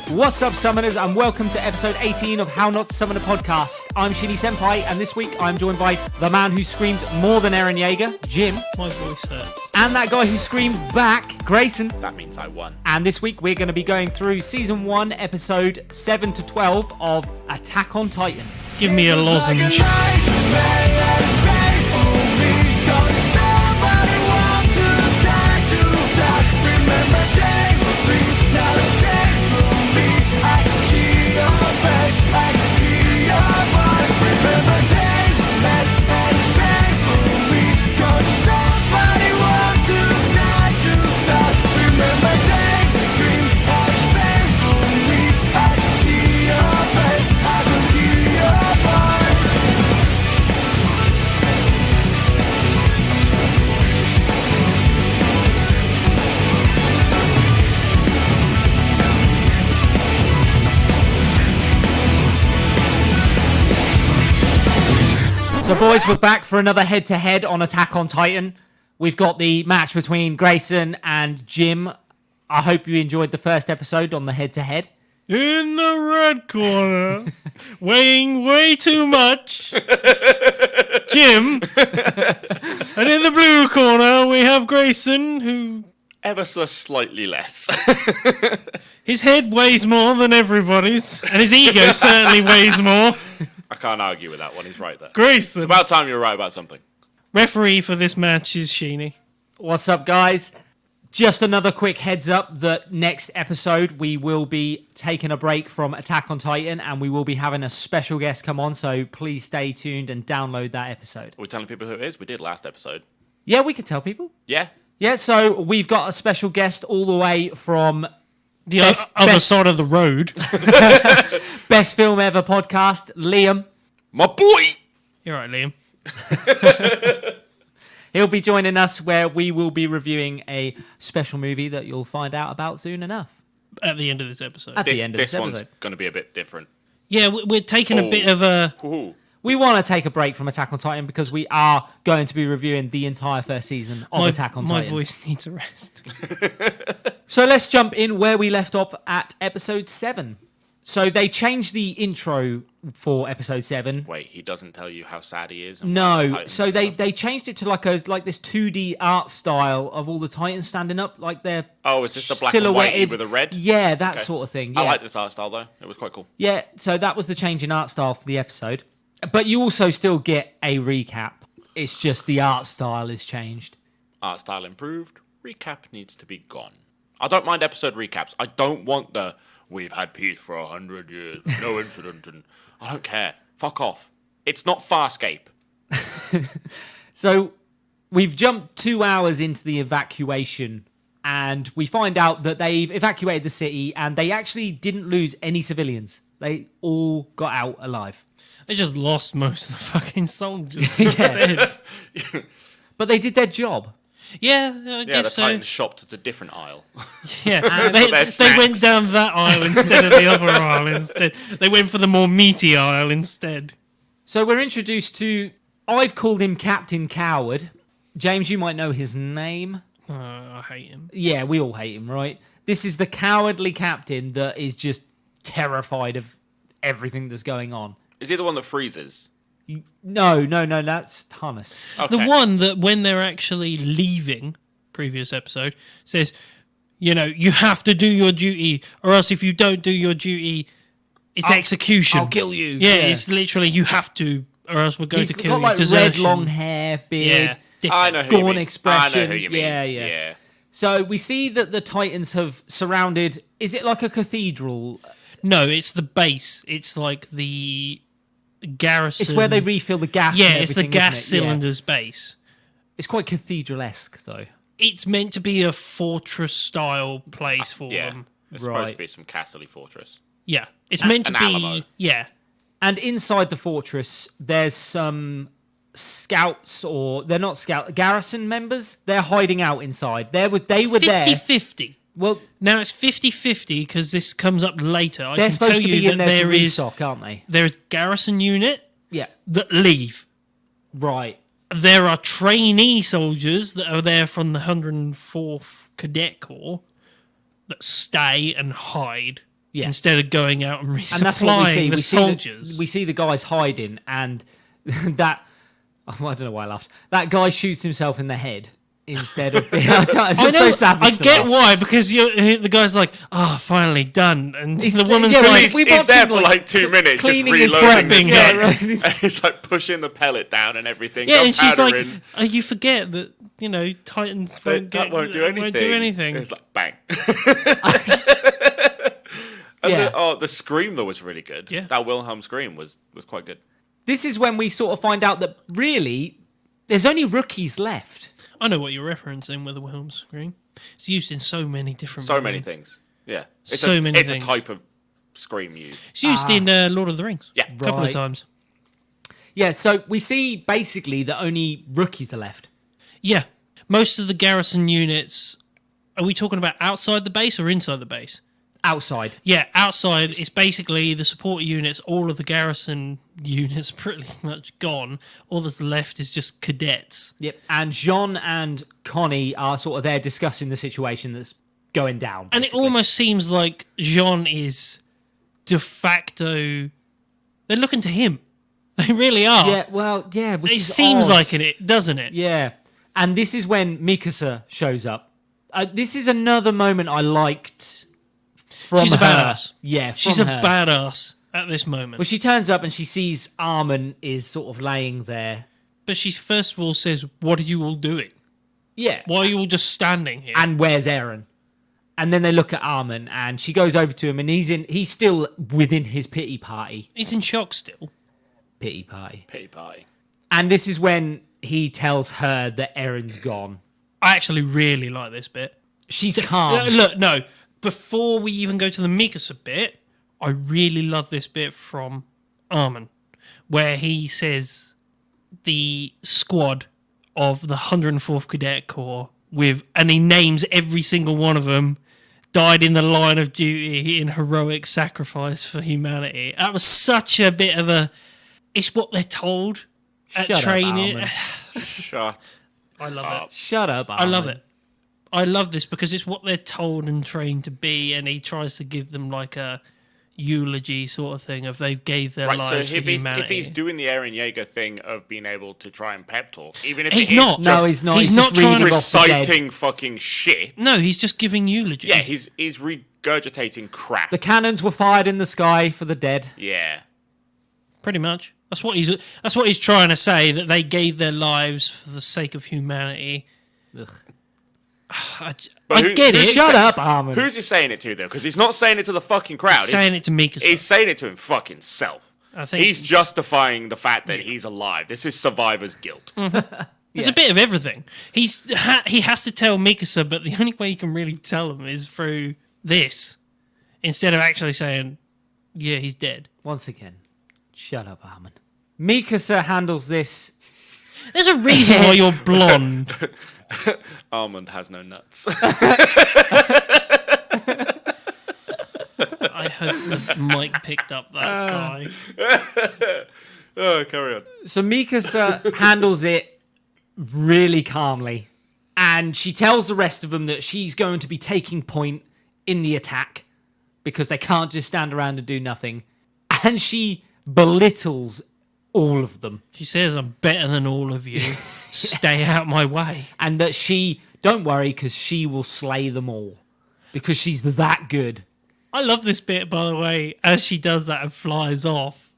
What's up, summoners, and welcome to episode 18 of How Not to Summon a Podcast. I'm Shinny Senpai, and this week I'm joined by the man who screamed more than Eren Yeager, Jim. My voice hurts. And that guy who screamed back, Grayson. That means I won. And this week we're going to be going through Season 1, Episode 7 to 12 of Attack on Titan. Give me a lozenge. So boys, we're back for another head-to-head on Attack on Titan. We've got the match between Grayson and Jim. I hope you enjoyed the first episode on the head-to-head. In the red corner, weighing way too much, Jim. And in the blue corner, we have Grayson, who... Ever so slightly less. His head weighs more than everybody's, and his ego certainly weighs more. I can't argue with that one, he's right there. Grayson. It's about time you were right about something. Referee for this match is Sheeny. What's up, guys? Just another quick heads up that next episode we will be taking a break from Attack on Titan and we will be having a special guest come on, so please stay tuned and download that episode. Are we telling people who it is? We did last episode. Yeah, we could tell people. Yeah? Yeah, so we've got a special guest all the way from The other side of the road. Best Film Ever podcast, Liam. My boy! You're right, Liam. He'll be joining us where we will be reviewing a special movie that you'll find out about soon enough. At the end of this episode. At the end of this one's episode. going to be a bit different. Yeah, we're taking a bit of a... Ooh. We want to take a break from Attack on Titan because we are going to be reviewing the entire first season of Attack on Titan. My voice needs a rest. So let's jump in where we left off at episode 7. So they changed the intro for episode 7. Wait, he doesn't tell you how sad he is? And why his No, Titans so and they stuff? changed it to like this 2D art style of all the Titans standing up, like they're Oh, is this the black and white silhouetted with a red? Yeah, that Okay. sort of thing. Yeah. I like this art style, though. It was quite cool. Yeah, so that was the change in art style for the episode. But you also still get a recap. It's just the art style is changed. Art style improved. Recap needs to be gone. I don't mind episode recaps. I don't want the, we've had peace for 100 years, no incident, and I don't care. Fuck off. It's not Farscape. So we've jumped 2 hours into the evacuation and we find out that they've evacuated the city and they actually didn't lose any civilians. They all got out alive. They just lost most of the fucking soldiers. Yeah. But they did their job. Yeah, I Yeah, the guess so. Titans shopped at a different aisle. Yeah, For their they snacks. went down that aisle instead of the other aisle instead. They went for the more meaty aisle instead. So we're introduced to, I've called him Captain Coward. James, you might know his name. I hate him. Yeah, we all hate him, right? This is the cowardly captain that is just terrified of everything that's going on. Is he the one that freezes? No, that's Hannes. Okay. The one that when they're actually leaving, previous episode, says, you know, you have to do your duty, or else if you don't do your duty, it's execution. I'll kill you. Yeah, it's literally you have to, or else we're going He's to kill got you. like red Desertion. long hair, beard. Yeah. I know who Gaunt you mean. expression. I know who you mean. Yeah. So we see that the Titans have surrounded, is it like a cathedral? No, it's the base. It's like the garrison. It's where they refill the gas. Yeah, and it's the everything, gas isn't it? Yeah. cylinders base. It's quite cathedral-esque, though. It's meant to be a fortress-style place for Yeah. them. It's supposed Right. to be some castle-y fortress. Yeah, it's meant to an be. Alamo. Yeah, And inside the fortress, there's some scouts, or they're not scout garrison members. They're hiding out inside. They were there. 50-50. Well, Now it's 50-50 because this comes up later. I they're can supposed tell to you be in that there to there is restock, aren't they? there's garrison unit Yeah. that leave. Right. There are trainee soldiers that are there from the 104th Cadet Corps that stay and hide Yeah. instead of going out and And that's what we see. resupplying the We soldiers. we see the guys hiding, and that I don't know why I laughed. That guy shoots himself in the head instead of. I so know. savage I to get us. why, because the guy's like, "Oh, finally done," and He's- the woman's yeah, like, He's, we he's watched there him, for like, like 2 minutes, just cleaning his reloading prepping, his yeah, gun. right. And he's like pushing the pellet down and everything. "Yeah," and she's like, gunpowder in. oh, "You forget that Titans That won't do anything. Won't do anything." It's like bang. Yeah. The scream though was really good. Yeah. That Wilhelm scream was quite good. This is when we sort of find out that really there's only rookies left. I know what you're referencing with the Wilhelm scream. It's used in so many different. So ways. many things. Yeah. So many It's things. a type of scream used. It's used in Lord of the Rings. Yeah. a couple Right. of times. Yeah, so we see basically that only rookies are left. Yeah, most of the garrison units. Are we talking about outside the base or inside the base? Outside. Yeah, outside it's basically the support units. All of the garrison units are pretty much gone. All that's left is just cadets. Yep. And Jean and Connie are sort of there discussing the situation that's going down. And it basically. almost seems like Jean is de facto. They're looking to him. They really are. Yeah, well, yeah. Which It is seems odd. like it, doesn't it? Yeah. And this is when Mikasa shows up. This is another moment I liked from She's a her. badass. Yeah, She's a from her. badass at this moment. Well, she turns up and she sees Armin is sort of laying there. But she first of all says, "What are you all doing? Yeah. Why are you all just standing here?" And where's Eren? And then they look at Armin and she goes over to him and he's still within his pity party. He's in shock still. Pity party. Pity party. And this is when he tells her that Eren's gone. I actually really like this bit. She's calm. Look, no. Before we even go to the Mikasa bit, I really love this bit from Armin, where he says the squad of the 104th Cadet Corps and he names every single one of them died in the line of duty in heroic sacrifice for humanity. That was such a bit of a. It's what they're told at Shut up, training. Armin. Shut. I love it. Shut up, I love Armin. it. I love this because it's what they're told and trained to be, and he tries to give them like a eulogy sort of thing of they gave their Right, lives so for if he's humanity. doing the Eren Yeager thing of being able to try and pep talk, even if He's it is not. just No, he's not. He's He's not just trying to reading off the dead. reciting fucking shit. No, he's just giving eulogies. Yeah, he's regurgitating crap. The cannons were fired in the sky for the dead. Yeah. pretty much. That's what he's trying to say, that they gave their lives for the sake of humanity. Ugh. I who- get who's it. he Shut saying- up, Armin. Who's he saying it to though? Because he's not saying it to the fucking crowd. He's saying it to Mikasa. He's saying it to him fucking self. I think He's justifying the fact that he's alive. This is survivor's guilt. there's a bit of everything. He has to tell Mikasa, but the only way he can really tell him is through this, instead of actually saying, "Yeah, he's dead." Once again, shut up, Armin. Mikasa handles this. There's a reason why you're blonde. Almond has no nuts. I hope that Mike picked up that sigh. Oh, carry on. So Mikasa handles it really calmly. And she tells the rest of them that she's going to be taking point in the attack because they can't just stand around and do nothing. And she belittles all of them. She says, "I'm better than all of you. Stay out my way." And that don't worry, because she will slay them all. Because she's that good. I love this bit, by the way, as she does that and flies off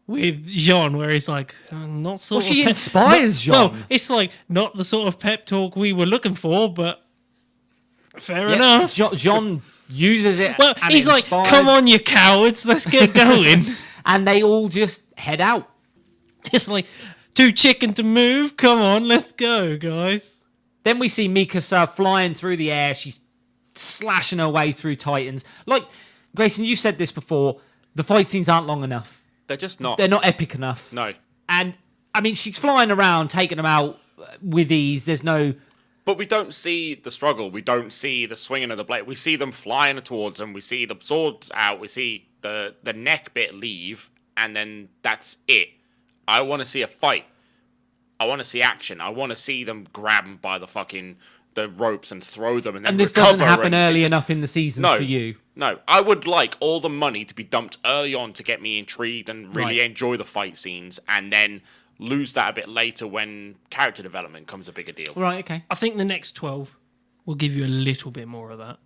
with Jean, where he's like, not sort Well, of she inspires Jean. No, it's like not the sort of pep talk we were looking for, but fair Yeah, enough. John uses it. Well, and he's it like, inspires- "Come on, you cowards, let's get going." And they all just head out. It's like, too chicken to move. Come on, let's go, guys. Then we see Mikasa flying through the air. She's slashing her way through Titans. Like, Grayson, you said this before. The fight scenes aren't long enough. They're just not. They're not epic enough. No. And, I mean, she's flying around, taking them out with ease. There's no... But we don't see the struggle. We don't see the swinging of the blade. We see them flying towards them. We see the swords out. We see the neck bit leave. And then that's it. I want to see a fight. I want to see action. I want to see them grab him by the fucking the ropes and throw them and then And this recover. doesn't happen and early enough in the season No, for you. no. I would like all the money to be dumped early on to get me intrigued and really Right. enjoy the fight scenes, and then lose that a bit later when character development becomes a bigger deal. Right, okay. I think the next 12 will give you a little bit more of that.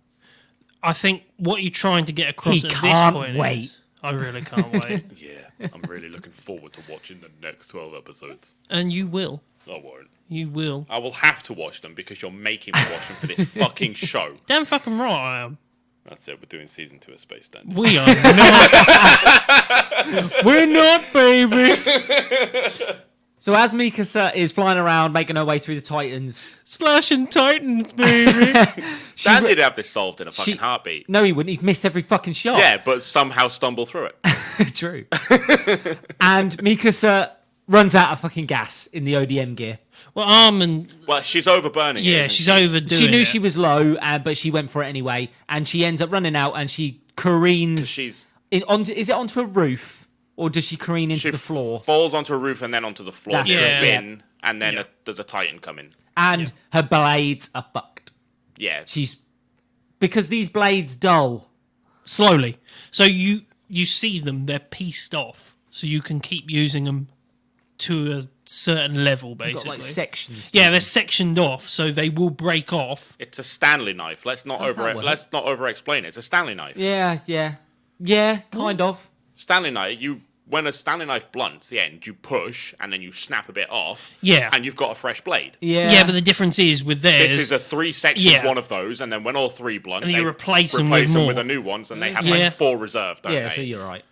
I think what you're trying to get across He at this can't point wait. is... I really can't wait. Yeah, I'm really looking forward to watching the next 12 episodes. And you will. I won't. You will. I will have to watch them because you're making me watch them for this fucking show. Damn fucking right I am. That's it. We're doing season 2 of Space Dandy. We are not. We're not, baby. So as Mikasa is flying around, making her way through the Titans... Slashing Titans, baby. Dandy would have this solved in a fucking heartbeat. No, he wouldn't. He'd miss every fucking shot. Yeah, but somehow stumble through it. True. And Mikasa runs out of fucking gas in the ODM gear. Well, Armin... Well, she's overburning it. Yeah, isn't she's she? overdoing She knew it. she was low, but she went for it anyway. And she ends up running out and she careens... She's... Is it onto a roof? Or does she careen into She the floor? falls onto a roof and then onto the floor. That's There's it, a bin, and then there's a Titan coming. And her blades are fucked. Yeah. She's... Because these blades dull. Slowly. So you see them, they're pieced off. So you can keep using them to a certain level, Got basically. like sections. Yeah, they're sectioned off, so they will break off. It's a Stanley knife. Let's not How's that work? let's not over explain it. It's a Stanley knife. Yeah, kind of. Stanley knife, when a Stanley knife blunts the end, you push and then you snap a bit off. Yeah. And you've got a fresh blade. Yeah. But the difference is with theirs... This is a 3-section Yeah. one of those, and then when all 3 blunt, And you they replace them with more. with a new ones, and they have Yeah. like 4 reserved, don't Yeah, they? so you're right.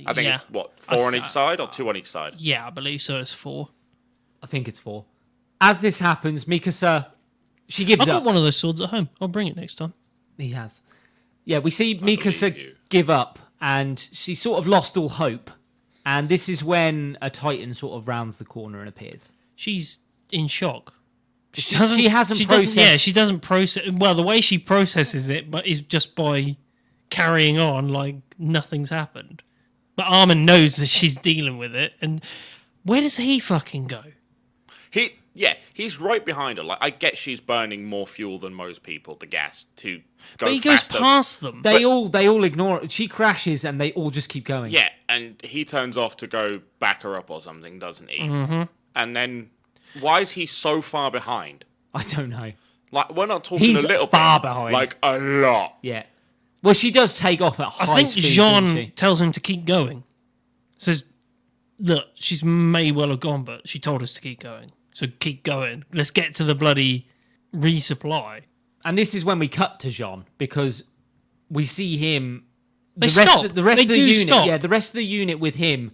I think yeah. it's what 4 on each side or 2 on each side. Yeah, I believe so. It's 4. I think it's 4. As this happens, Mikasa, she gives I've got up. one of those swords at home. I'll bring it next time. He has. Yeah, we see believe Mikasa you. give up, and she sort of lost all hope. And this is when a Titan sort of rounds the corner and appears. She's in shock. She hasn't processed. Yeah, she doesn't process. Well, the way she processes it, but is just by carrying on like nothing's happened. But Armin knows that she's dealing with it, and where does he fucking go? He's right behind her. Like, I get she's burning more fuel than most people, the gas, to go But he goes faster. past them. They all ignore it. She crashes, and they all just keep going. Yeah, and he turns off to go back her up or something, doesn't he? Mm-hmm. And then, why is he so far behind? I don't know. Like, we're not talking He's a little far bit. behind. Like, a lot. Yeah. Well, she does take off at high I think speed, Jean doesn't she? tells him to keep going. Says, "Look, she's may well have gone, but she told us to keep going. So keep going. Let's get to the bloody resupply." And this is when we cut to Jean, because we see him. They the rest stop. Of, the rest They of the do unit, stop. yeah, the rest of the unit with him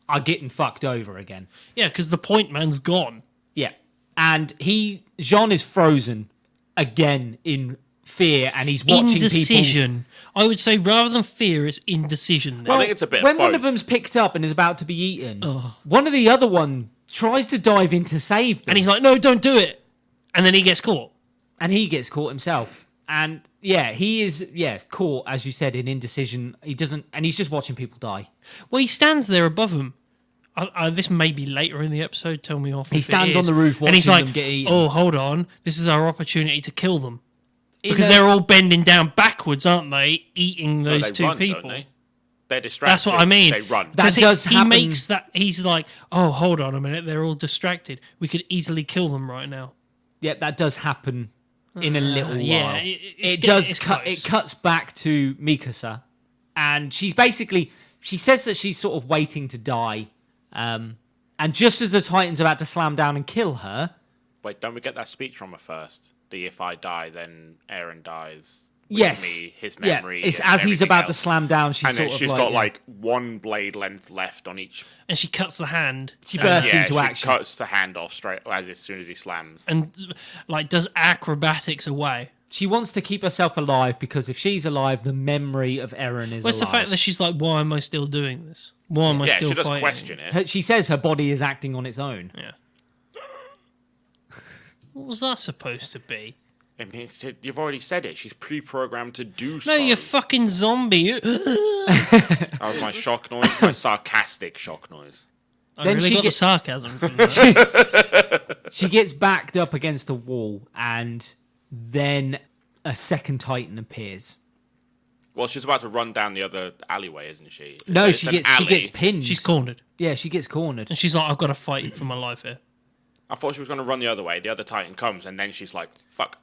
are getting fucked over again. Yeah, because the point man's gone. Yeah, and Jean is frozen again in fear, and he's watching people. Indecision. I would say rather than fear, it's indecision. There. I think it's a bit of When one of both. them's picked up and is about to be eaten, one of the other one tries to dive in to save them, And he's like, "No, don't do it." And then he gets caught. and he gets caught himself. And yeah, he is caught, as you said, in indecision. He doesn't, and he's just watching people die. Well, he stands there above him. This may be later in the episode. Tell me off. He if it stands on is. the roof and he's watching like, them get eaten. "Oh, hold on. This is our opportunity to kill them." Because In a- they're all bending down backwards, aren't they? Eating No, those they two run, people. Don't they? They're distracted. That's what I mean. They run. That 'Cause does he happen. makes that. He's like, "Oh, hold on a minute. They're all distracted. We could easily kill them right now." Yeah, that does happen in a little while. yeah, It does cut. It cuts back to Mikasa, and she says that she's sort of waiting to die. And just as the Titan's about to slam down and kill her, Wait, don't we get that speech from her first? The "if I die, then Aaron dies." With yes, me, his memory. yeah, it's and as he's everything about to else. slam down. She's And sort then of she's like, got yeah. like one blade length left on each. and she cuts the hand. She bursts Yeah, into she action. cuts the hand off straight as soon as he slams. and like does acrobatics away. She wants to keep herself alive because if she's alive, the memory of Eren is What's the alive. fact that she's like, "Why am I still doing this? Why am I Yeah, still she does fighting?" question it. She says her body is acting on its own. Yeah. What was that supposed to be? I mean, you've already said it. She's pre-programmed to do No, so. you fucking zombie. That was my shock noise, my sarcastic shock noise. I Then really she got the get- sarcasm from that. She gets backed up against a wall, and then a second Titan appears. Well, she's about to run down the other alleyway, isn't she? No, It's she an gets alley. pinned. She's cornered. Yeah, she gets cornered. And she's like, I've got to fight for my life here. I thought she was going to run the other way. The other Titan comes, and then she's like, fuck,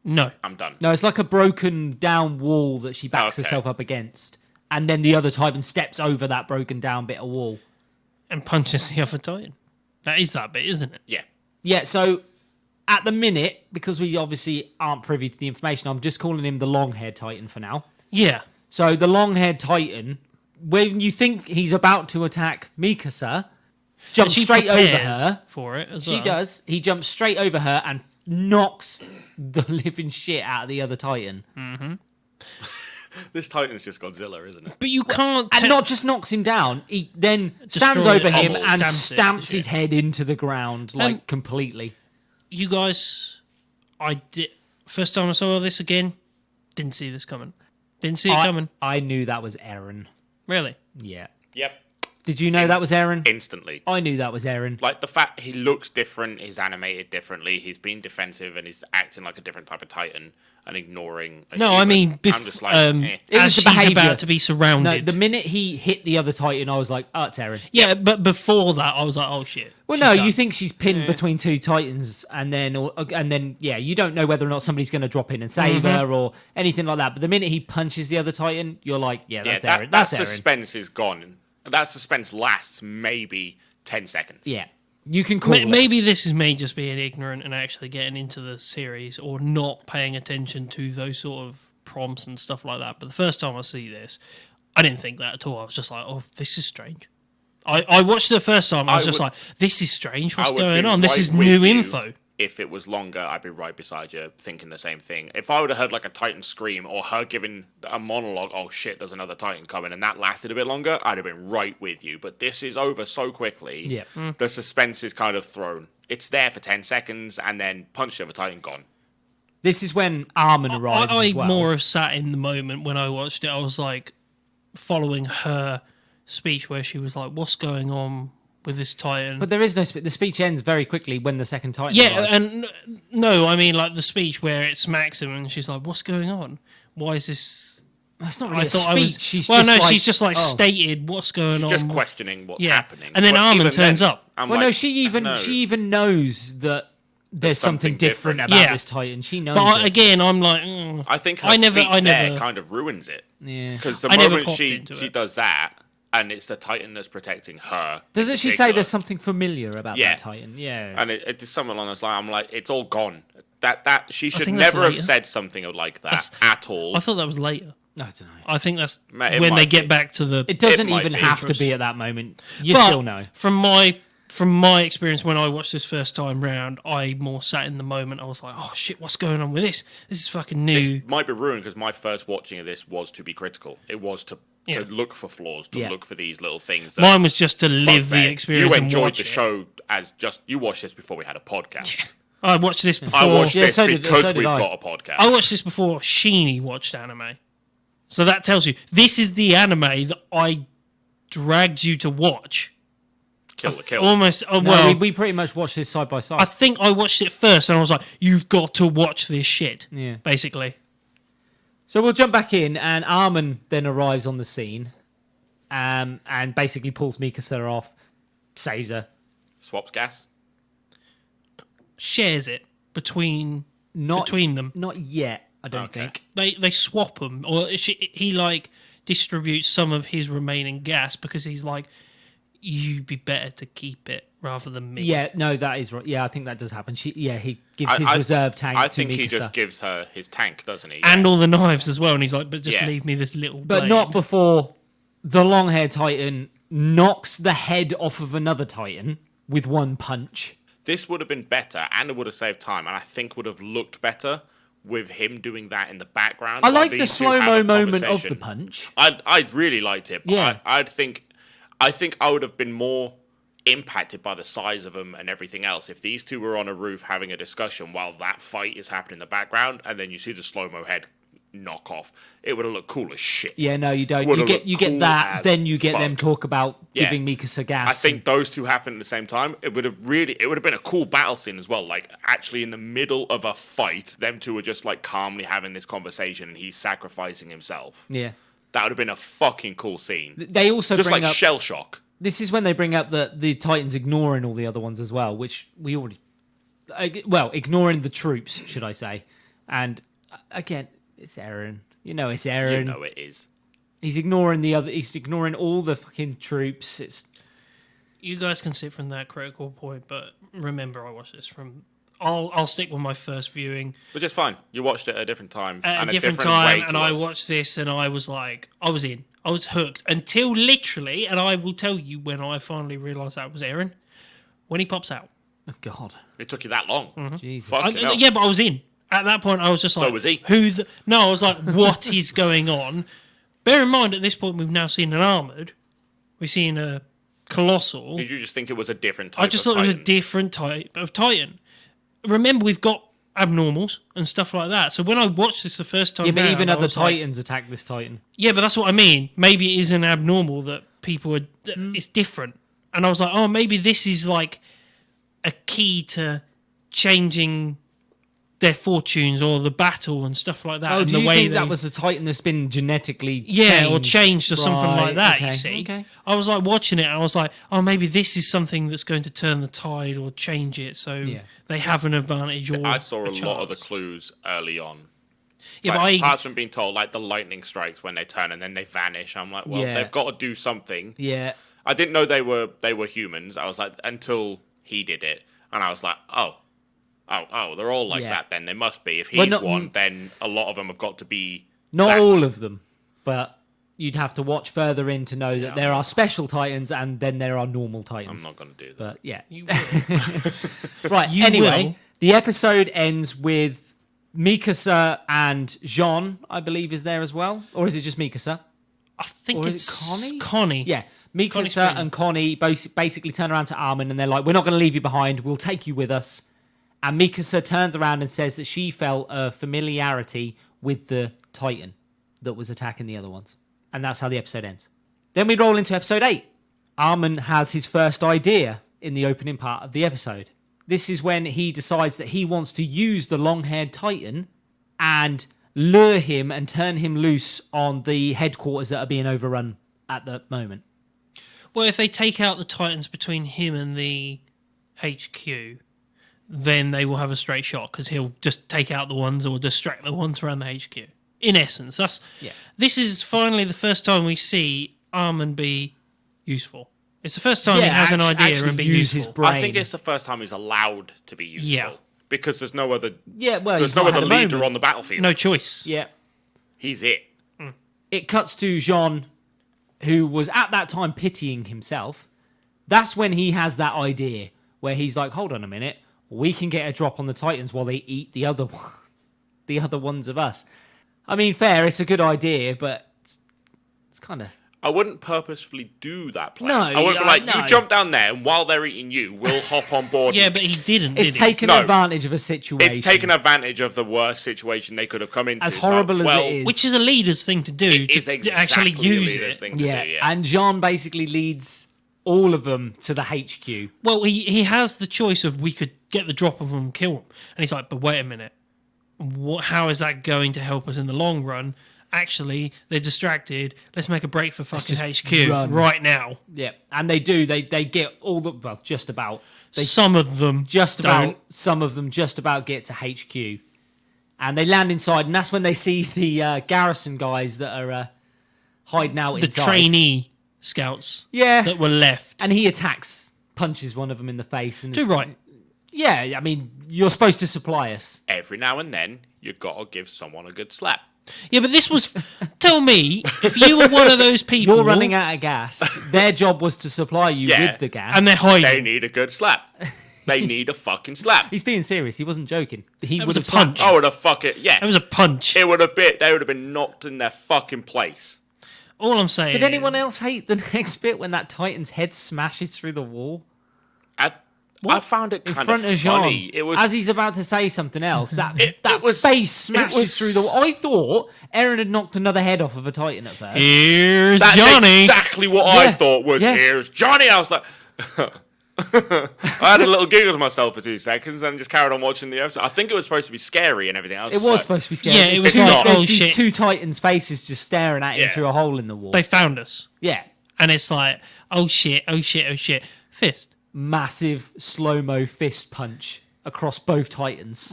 No. I'm done. No, it's like a broken down wall that she backs Okay. herself up against, and then the other Titan steps over that broken down bit of wall. And punches the other Titan. That is that bit, isn't it? Yeah. Yeah, so at the minute, because we obviously aren't privy to the information, I'm just calling him the long-haired Titan for now. Yeah. So the long-haired Titan, when you think he's about to attack Mikasa, jumps She straight over prepares her. for it as She well. does. He jumps straight over her and knocks the living shit out of the other Titan. This Titan's just Godzilla, isn't it? But you can't. And not just knocks him down, he then stands Destroy over it, him pummels, and stamps it, stamps yeah. his head into the ground, like Um, completely. You guys, I did. First time I saw this again, didn't see this coming. Didn't see it coming. I knew that was Eren. Really? Yeah. Yep. Did you know that was Eren? Instantly. I knew that was Eren. Like, the fact he looks different, he's animated differently, he's being defensive, and he's acting like a different type of Titan and ignoring a No, human. I mean, I'm just like, It was as the she's behaviour. about to be No, surrounded. the minute he hit the other Titan, I was like, oh, it's Eren. yeah, but before that, I was like, oh shit. Well, she's no, done. you think she's pinned between two Titans, and then, yeah, you don't know whether or not somebody's going to drop in and save Mm-hmm. her or anything like that. But the minute he punches the other Titan, you're like, yeah, yeah, that's that, Eren. that That's Eren. suspense is gone. That suspense lasts maybe 10 seconds. Yeah, you can call it. Maybe this is me just being ignorant and actually getting into the series or not paying attention to those sort of prompts and stuff like that. But the first time I see this, I didn't think that at all. I was just like, oh, this is strange. I watched it the first time. I was just like, this is strange. What's I would going be on? This right is with new you. info. If it was longer, I'd be right beside you thinking the same thing. If I would have heard like a Titan scream or her giving a monologue, oh shit, there's another Titan coming, and that lasted a bit longer, I'd have been right with you. But this is over so quickly. Yeah. The suspense is kind of thrown. It's there for 10 seconds and then punch the other Titan, gone. This is when Armin arrives I as well. more have sat in the moment when I watched it. I was like following her speech where she was like, what's going on with this Titan? But there is no the speech ends very quickly when the second Titan Yeah, arrives. and no, I mean like the speech where it smacks him and she's like, "What's going on? Why is this?" That's not really I a thought I speech. was. She's well, just no, like, she's just like oh. stated what's going on. Just questioning what's Yeah. happening. And then But Armin even turns then, up. I'm Well, no, like, she no. even knows that there's something something different different. about Yeah. this Titan. She knows But it. again, I'm like, I think her I never- speech I there never- kind of ruins it. Yeah. Because the I never moment popped she into it. does that, and it's the Titan that's protecting her. Doesn't in she say particular, there's something familiar about Yeah. that Titan? Yeah. And it's something along those lines. I'm like, it's all gone. That she should think that's never have later. said something like that That's- at all. I thought that was later. I don't know. I think that's Ma- it when they might get be. back to the. It doesn't might even be. have to Interest. be at that moment. You But still know. From my experience when I watched this first time round, I more sat in the moment. I was like, "Oh shit, what's going on with this? This is fucking new." This might be ruined because my first watching of this was to be critical. It was to Yeah. look for flaws, to Yeah. look for these little things. That Mine was just to live the bugbear. experience You and enjoyed watch the it. show as just you watched this before we had a podcast. I watched this before. I watched Yeah, this so did- because so did we've I. got a podcast. I watched this before Sheeny watched anime. So that tells you this is the anime that I dragged you to watch. Kill the Kill. Almost. Oh, No, well, we pretty much watched this side by side. I think I watched it first, and I was like, "You've got to watch this shit." Yeah. Basically, So we'll jump back in, and Armin then arrives on the scene, and basically pulls Mikasa off, saves her. Swaps gas. shares it between Not them. Not yet, I don't Okay. think. They swap them, or he like distributes some of his remaining gas because he's like, "You'd be better to keep it rather than me." Yeah, no, that is right. Yeah, I think that does happen. He gives his I- reserve tank I to think Mikasa. he just gives her his tank, doesn't he? and all the knives as well. And he's like, "But just Yeah. leave me this little." But blade." not before the long-haired Titan knocks the head off of another Titan with one punch. This would have been better, and it would have saved time, and I think would have looked better with him doing that in the background. I while like the these two have slow-mo a moment of the conversation. punch. I'd really liked it. But Yeah. I think I would have been more impacted by the size of them and everything else if these two were on a roof having a discussion while that fight is happening in the background, and then you see the slow-mo head knockoff. It would have looked cool as shit. Yeah, no, you don't. Would've You get looked that, cool then as you get them fuck. talk about Yeah. giving Mikasa gas. I think those two happened at the same time. It would have been a cool battle scene as well. Like, actually in the middle of a fight, them two were just like calmly having this conversation and he's sacrificing himself. Yeah. That would have been a fucking cool scene. They also Just bring like up shell shock. this is when they bring up the Titans ignoring all the other ones as well, which we already ignoring the troops, should I say? And again, it's Eren. You know, it's Eren. You know it is. He's ignoring the other. He's ignoring all the fucking troops. It's You guys can sit from that critical point, but remember, I watched this from. I'll stick with my first viewing Which is fine. You watched it at a different time. at and a different way time, to and I us. watched this, and I was like, I was in, I was hooked until literally, and I will tell you when I finally realised that was Eren, when he pops out. oh god, It took you that long. Jesus. Fucking hell. Yeah, but I was in. At that point, I was just like, was he. No, I was like, what is going on? Bear in mind, at this point, we've now seen an armoured, we've seen a colossal. Did you just think it was a different type I just of thought it was a Titan? different type of Titan. Remember, we've got abnormals and stuff like that. So when I watched this the first time, Yeah, but round, even I other was like, Titans attack this Titan. yeah, but that's what I mean. Maybe it is an abnormal that people are. It's different, and I was like, oh, maybe this is like a key to changing their fortunes or the battle and stuff like that. Oh, and do the you way think they, that was a Titan that's been genetically or changed or something Right, like that? okay, You see, okay. I was like watching it, and I was like, oh, maybe this is something that's going to turn the tide or change it, so Yeah. they have an advantage. Or I saw a lot of the chance. clues early on. Yeah, Like, but apart from being told, like, the lightning strikes when they turn and then they vanish. I'm like, well, Yeah. they've got to do something. Yeah, I didn't know they were humans. I was like, until he did it. And I was like, oh, they're all like Yeah. that then. They must be. If he's Well, not- one, then a lot of them have got to be not that. all of them, but you'd have to watch further in to know that there are special Titans and then there are normal I'm Titans. not going to do that. But yeah, You will. right. You Anyway, will. the episode ends with Mikasa and Jean, I believe, is there as well, or is it just Mikasa? I think Or is it it's Connie? Connie. Yeah, Connie Mikasa Spring. and Connie basically turn around to Armin and they're like, "We're not going to leave you behind. We'll take you with us." And Mikasa turns around and says that she felt a familiarity with the Titan that was attacking the other ones, and that's how the episode ends. Then we roll into episode 8. Armin has his first idea in the opening part of the episode. This is when he decides that he wants to use the long-haired Titan and lure him and turn him loose on the headquarters that are being overrun at the moment. Well, if they take out the Titans between him and the HQ, then they will have a straight shot because he'll just take out the ones or distract the ones around the HQ. In essence, this is finally the first time we see Armin be useful. It's the first time he has an idea actually and be use useful. his brain. I think it's the first time he's allowed to be useful. Yeah. Because there's no other Yeah, well, there's he's no not had other a leader moment. on the battlefield. No choice. Yeah. He's it. It cuts to Jean, who was at that time pitying himself. That's when he has that idea where he's like, hold on a minute, we can get a drop on the Titans while they eat the other the other ones of us. I mean, fair, it's a good idea, but it's kind of... I wouldn't purposefully do that plan. No, I wouldn't be yeah, like, no. you jump down there and while they're eating you, we'll hop on board. Yeah, but he didn't. It's did he? taken No. advantage of a situation. It's taken advantage of the worst situation they could have come into. As It's like, horrible as well, it is. Which is a leader's thing to do it is to exactly actually a use leader's it. thing to Yeah, do, yeah. and Jean basically leads all of them to the HQ. Well, he has the choice of we could get the drop of them and kill them. And he's like, but wait a minute. How is that going to help us in the long run? Actually, they're distracted. Let's make a break for fucking just HQ run. right now. Yeah, and they do. They get all the... Well, just about. Some of them Just don't. about. Some of them just about get to HQ. And they land inside, and that's when they see the garrison guys that are hiding out The inside. trainee scouts Yeah. that were left. And he attacks, punches one of them in the face. And Do right. Yeah, I mean, you're supposed to supply us. Every now and then, you've got to give someone a good slap. Yeah, but this was... Tell me, if you were one of those people... You're running out of gas. Their job was to supply you Yeah. with the gas. and they're hiding. They need a good slap. They need a fucking slap. He's being serious. He wasn't joking. He That would was a have slapped punch. I would have fucking... Yeah. It was a punch. It would have been... They would have been knocked in their fucking place. All I'm saying Did anyone is, else hate the next bit when that Titan's head smashes through the wall? I found it in kind front of Jean. funny. It was as he's about to say something else. That it was- face smashes it was- through the. I thought Eren had knocked another head off of a Titan at first. Here's that's Johnny. exactly what I Yeah, thought was yeah. here's Johnny. I was like, I had a little giggle to myself for 2 seconds, and then just carried on watching the episode. I think it was supposed to be scary and everything else. It was supposed to be scary. Yeah, it was There's like, there's oh, these shit. two Titans' faces just staring at him Yeah. through a hole in the wall. They found us. Yeah. And it's like, oh shit, oh shit, oh shit. Fist. Massive slow-mo fist punch across both Titans.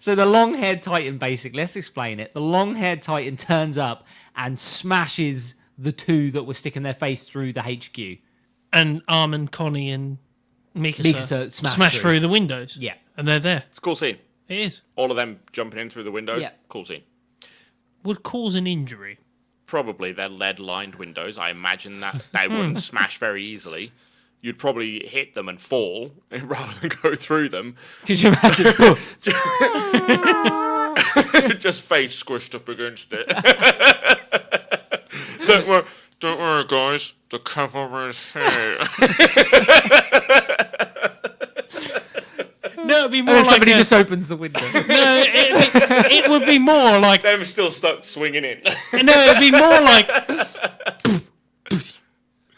So the long-haired Titan, basically, let's explain it. The long-haired Titan turns up and smashes the two that were sticking their face through the HQ. And Armin, Connie, and Mikasa, Mikasa smash smash through. through the windows. Yeah. And they're there. It's a cool scene. It is. All of them jumping in through the windows. Yeah. Cool scene. Would cause an injury. Probably they're lead-lined windows. I imagine that they wouldn't smash very easily. You'd probably hit them and fall rather than go through them. Could you imagine? Boom. Just face squished up against it. Don't worry, guys. The camera's here. No, it'd be more And then like somebody a- just opens the window. No, it would be more like Them still stuck swinging in. no, it'd be more like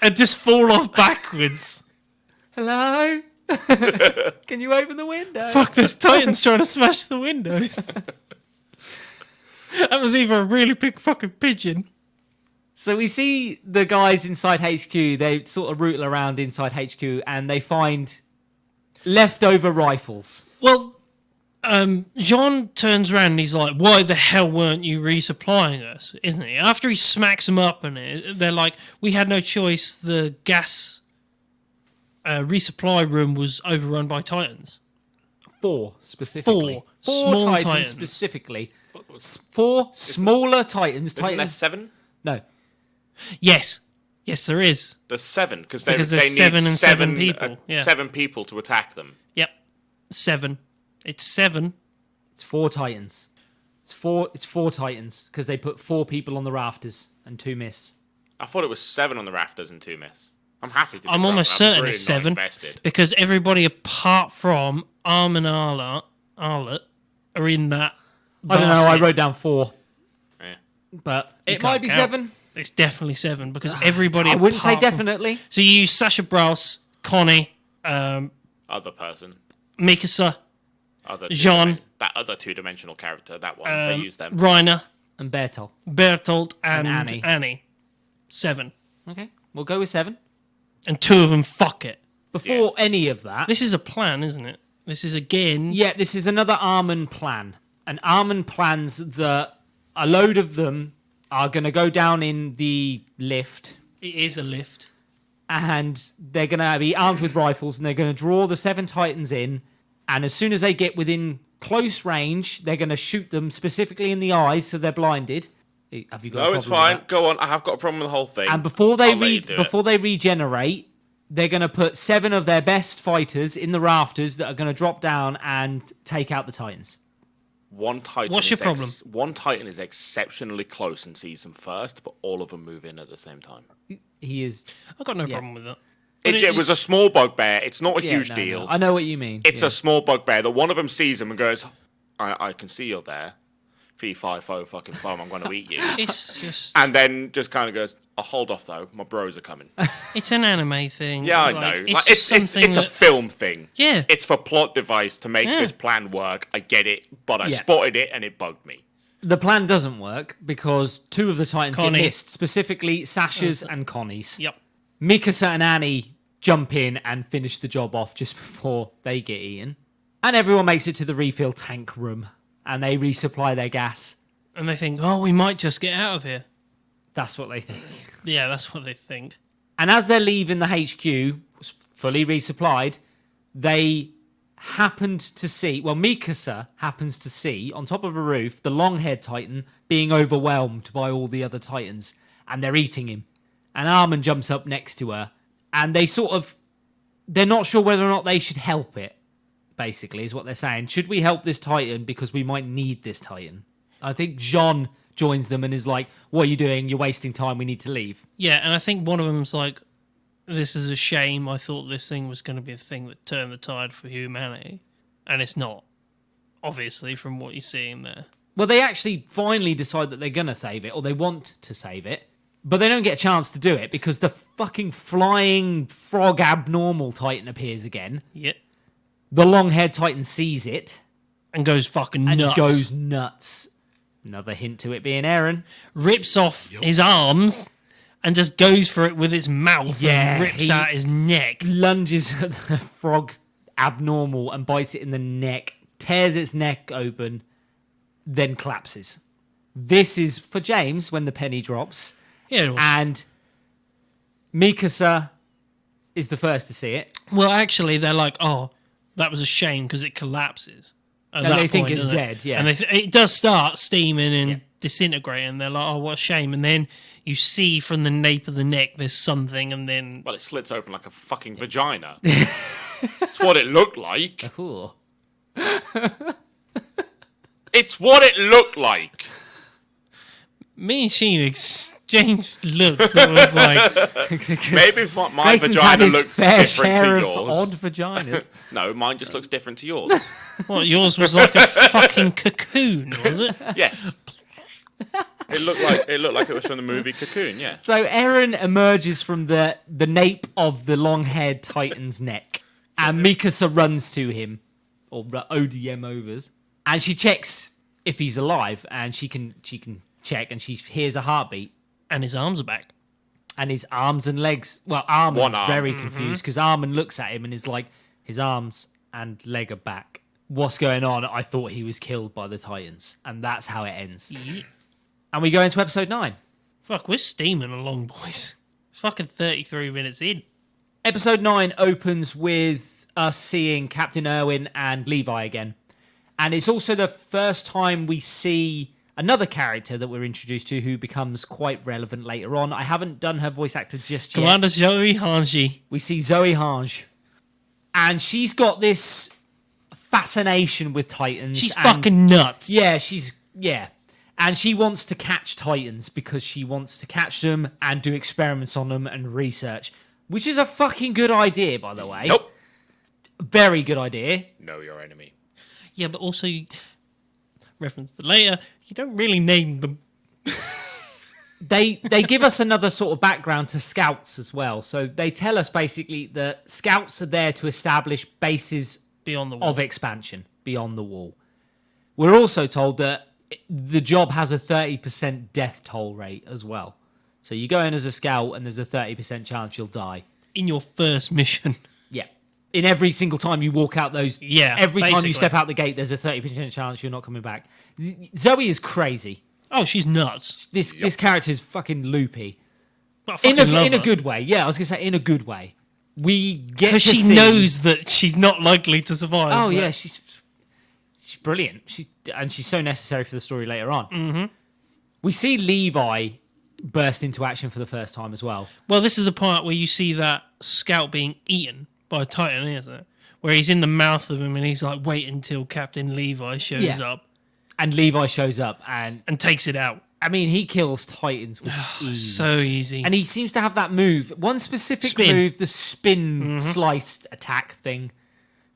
and just fall off backwards. Hello? Can you open the window? Fuck, this Titan's trying to smash the windows. That was either a really big fucking pigeon. So we see the guys inside HQ, they sort of rootle around inside HQ and they find leftover rifles. Well, Jean turns around and he's like, why the hell weren't you resupplying us? Isn't he? After he smacks them up and they're like, we had no choice. The gas resupply room was overrun by Titans. 4 specifically. Four. Four Small Titans, Titans. specifically. 4 smaller Titans. Isn't there Titans. 7? No. Yes. Yes, there is. There's 7 because Because they there's need 7 and 7 people, yeah. 7 people to attack them. Yep. 7. It's 7. It's 4 Titans. It's four Titans because they put 4 people on the rafters and 2 miss. I thought it was 7 on the rafters and 2 miss. I'm happy to. Be I'm wrong. almost I'm certain really it's not 7 invested. because everybody apart from Arm and Arlet are in that. I don't know. I basket. wrote down 4, Yeah. but it can't might be count. 7. It's definitely 7 because everybody. I wouldn't say apart from- definitely. So you use Sasha Browse, Connie, Other person. Mikasa, Other Jean. that other 2-dimensional character. That one. They use them. Reiner, And Bertol. Bertolt, and Annie. Annie. 7. Okay, we'll go with 7. And 2 of them fuck it. Before any of that, This is a plan, isn't it? This is again. yeah, this is another Armin plan. And Armin plans that a load of them are going to go down in the lift It is a lift. and they're going to be armed with rifles and they're going to draw the 7 Titans in. And as soon as they get within close range, they're going to shoot them specifically in the eyes so they're blinded. Have you got a No, it's problem with fine. that? Go on. I have got a problem with the whole thing. And before they I'll let you do it. regenerate, they're going to put 7 of their best fighters in the rafters that are going to drop down and take out the Titans. One Titan. What's your problem? One Titan is exceptionally close and sees them first, but all of them move in at the same time. He is. I've got no problem with that. But It was a small bugbear. It's not a Yeah, huge no, deal. no. I know what you mean. It's yeah. a small bugbear that one of them sees him and goes, I can see you're there. Fee, fi, fo, fucking foam, I'm going to eat you. It's just. And then just kind of goes, I'll hold off though. My bros are coming. It's an anime thing. Yeah, I like, know. It's Like, just something it's a that- film thing. Yeah. It's for plot device to make Yeah. this plan work. I get it, but I Yeah. spotted it and it bugged me. The plan doesn't work because 2 of the Titans Connie. get missed, specifically Sasha's and Connie's. Yep. Mikasa and Annie jump in and finish the job off just before they get eaten. And everyone makes it to the refill tank room and they resupply their gas. And they think, oh, we might just get out of here. That's what they think. Yeah, that's what they think. And as they're leaving the HQ, fully resupplied, they happened to see, well, Mikasa happens to see, on top of a roof, the long-haired Titan being overwhelmed by all the other Titans, and they're eating him. And Armin jumps up next to her, and they're not sure whether or not they should help it, basically, is what they're saying. Should we help this Titan because we might need this Titan? I think Jean joins them and is like, what are you doing? You're wasting time. We need to leave. Yeah, and I think one of them's like, this is a shame. I thought this thing was going to be a thing that turned the tide for humanity. And it's not, obviously, from what you're seeing there. Well, they actually finally decide that they're going to save it, or they want to save it, but they don't get a chance to do it because the fucking flying frog abnormal Titan appears again. Yep. The long-haired Titan sees it And goes fucking and nuts. goes nuts. Another hint to it being Eren. Rips off his arms and just goes for it with his mouth Yeah, and rips he- out his neck. Lunges at the frog abnormal and bites it in the neck, tears its neck open, then collapses. This is for James when the penny drops, Yeah, it was. and Mikasa is the first to see it. Well, actually, they're like, oh, that was a shame because it collapses. At And that they think point, it's doesn't it? dead, yeah. And it does start steaming and Yeah. disintegrating. They're like, oh, what a shame. And then you see from the nape of the neck there's something, and then Well, it slits open like a fucking vagina. It's what it looked like. Ooh. It's what it looked like. me and Sheen exchanged looks that was like, Maybe if my Mason's had vagina his looks fair different share to of yours. odd vaginas. No, mine just looks different to yours. what, yours was like a fucking cocoon, was it? Yes. It looked like it was from the movie Cocoon. Yes. So Eren emerges from the nape of the long-haired Titan's neck, and Mikasa runs to him, or ODM overs, and she checks if he's alive, and she can check, and she hears a heartbeat, And his arms are back. and his arms and legs. Well, Armin's One arm. very confused because Armin looks at him and is like, his arms and leg are back. What's going on? I thought he was killed by the Titans, and that's how it ends. Yeah. And we go into episode 9. Fuck, we're steaming along, boys. It's fucking 33 minutes in. Episode 9 opens with us seeing Captain Irwin and Levi again. And it's also the first time we see another character that we're introduced to who becomes quite relevant later on. I haven't done her voice actor just yet. Commander Zoe Hanji. We see Zoe Hange. And she's got this fascination with Titans. She's and- fucking nuts. Yeah. And she wants to catch Titans because she wants to catch them and do experiments on them and research. Which is a fucking good idea, by the way. Nope. Very good idea. Know your enemy. Yeah, but also, reference to later, you don't really name them. They give us another sort of background to scouts as well. So they tell us basically that scouts are there to establish bases Beyond the wall. of expansion beyond the wall. We're also told that the job has a 30% death toll rate as well. So you go in as a scout and there's a 30% chance you'll die. In your first mission. Yeah. In every single time you walk out those... Yeah, Every time basically. you step out the gate, there's a 30% chance you're not coming back. Zoe is crazy. Oh, she's nuts. This character is fucking loopy. But I fucking love In a her. good way. Yeah, I was going to say in a good way. We get to Because she see... knows that she's not likely to survive. Oh but- yeah, she's brilliant. She's so necessary for the story later on. Mm-hmm. We see Levi burst into action for the first time as well. Well, this is the part where you see that scout being eaten by a Titan, isn't it? Where he's in the mouth of him and he's like, wait until Captain Levi shows Yeah. up And Levi shows up, and and takes it out. I mean, he kills Titans with ease. So easy. And he seems to have that move, one specific Spin. move, the spin sliced attack thing,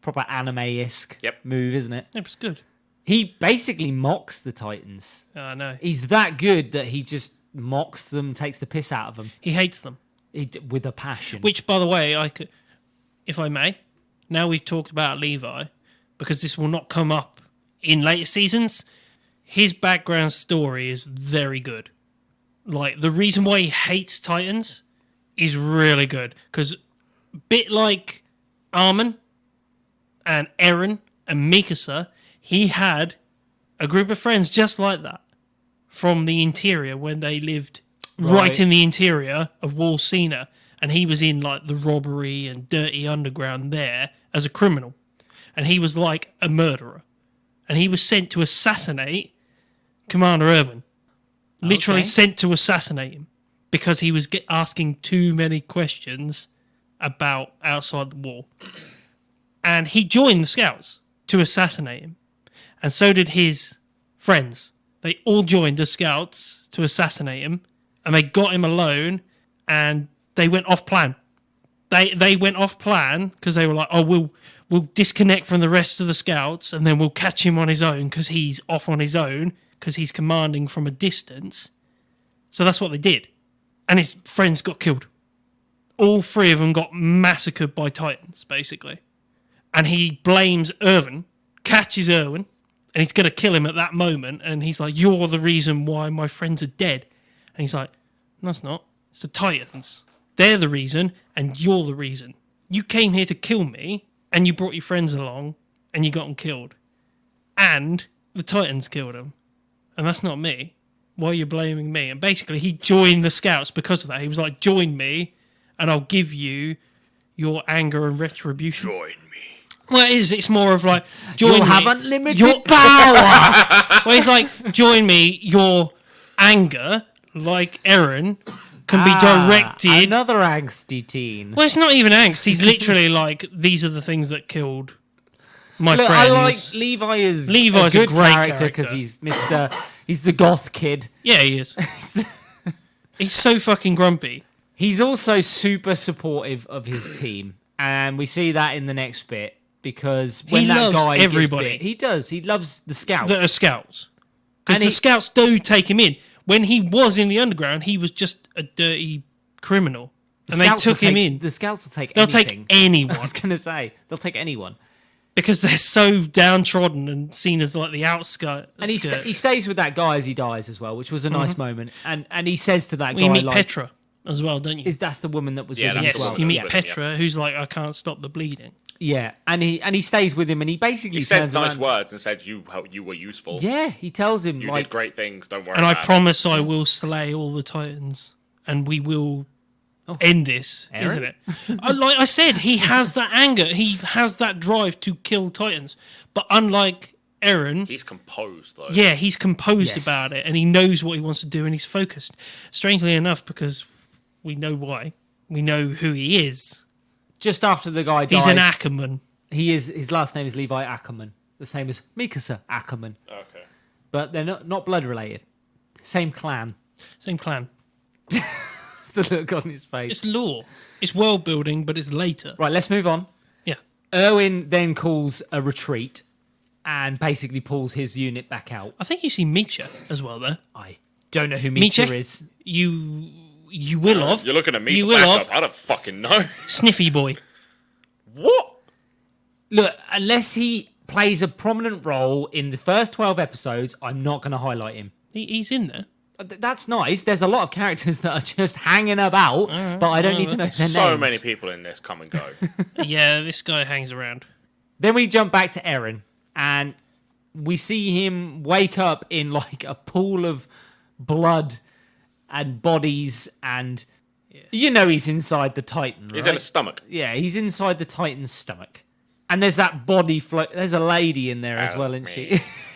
proper anime-esque Yep. move, isn't it? It was good. He basically mocks the Titans. I know. He's that good that he just mocks them, takes the piss out of them He hates them. with a passion. Which, by the way, I could, if I may, now we've talked about Levi, because this will not come up in later seasons, his background story is very good. Like, the reason why he hates Titans is really good. Because, bit like Armin and Eren and Mikasa, he had a group of friends just like that from the interior when they lived right in the interior of Wall Cena, and he was in like the robbery and dirty underground there as a criminal, and he was like a murderer, and he was sent to assassinate Commander Irvin, literally Okay. sent to assassinate him because he was asking too many questions about outside the wall, and he joined the scouts to assassinate him, and so did his friends. They all joined the scouts to assassinate him, and they got him alone, and they went off plan. They went off plan because they were like, oh, we'll disconnect from the rest of the scouts and then we'll catch him on his own because he's off on his own because he's commanding from a distance. So that's what they did. And his friends got killed. All three of them got massacred by Titans, basically. And he blames Irvin, catches Irwin, and he's going to kill him at that moment. And he's like, you're the reason why my friends are dead. And he's like, no, it's not. It's the Titans. They're the reason, and you're the reason. You came here to kill me, and you brought your friends along, and you got them killed. And the Titans killed them. And that's not me. Why are you blaming me? And basically, he joined the scouts because of that. He was like, join me, and I'll give you your anger and retribution. Join me. Well, it is. It's more of like, join me. You'll have unlimited Your- power. Well, he's like, join me, your anger, like Eren, can be directed. Another angsty teen. Well, it's not even angst. He's literally like, these are the things that killed my Look, friends. I like Levi is Levi's a a good great character because character. he's the goth kid. Yeah, he is. He's so fucking grumpy. He's also super supportive of his team, and we see that in the next bit because when He that loves guy gets everybody. bit, he does. He loves the scouts. That are scouts. Because And the he- scouts do take him in. When he was in the underground, he was just a dirty criminal. And they Scouts will took him take- in. The scouts will take They'll anything. take anyone. I was gonna say they'll take anyone. Because they're so downtrodden and seen as like the outskirt. And he stays with that guy as he dies as well, which was a nice moment. And he says to that Well, you guy, meet like, Petra as well, don't you? "Is that's the woman that was Yeah, with him that's as Yes, well?" you meet Yeah. Petra, who's like, I can't stop the bleeding. Yeah, and he stays with him, and he basically He says turns nice around. words and said you were useful. Yeah, he tells him You like, did great things. Don't worry. And I about it. promise I will slay all the Titans, and we will end this, Eren? isn't it? Like I said, he has that anger. He has that drive to kill Titans. But unlike Eren, He's composed though. yeah, he's composed Yes. about it, and he knows what he wants to do, and he's focused. Strangely enough, because we know why. We know who he is. just after the guy dies. He's an Ackerman. His last name is Levi Ackerman, the same as Mikasa Ackerman, Okay. but they're not blood related. Same clan. Same clan. The look on his face. It's lore. It's world building, but it's later. Right, let's move on. Yeah. Erwin then calls a retreat and basically pulls his unit back out. I think you see Micha as well there. I don't know who Micha is. You will have. You're looking at me You for will backup. have. I don't fucking know. Sniffy boy. What? Look, unless he plays a prominent role in the first 12 episodes, I'm not going to highlight him. He's in there. That's nice. There's a lot of characters that are just hanging about, but I don't need to know their So names. many people in this come and go. Yeah, this guy hangs around. Then we jump back to Eren, and we see him wake up in like a pool of blood and bodies, and you know he's inside the Titan, right? He's in his stomach. Yeah, he's inside the Titan's stomach. And there's that body float. There's a lady in there as Oh, well, isn't man. she?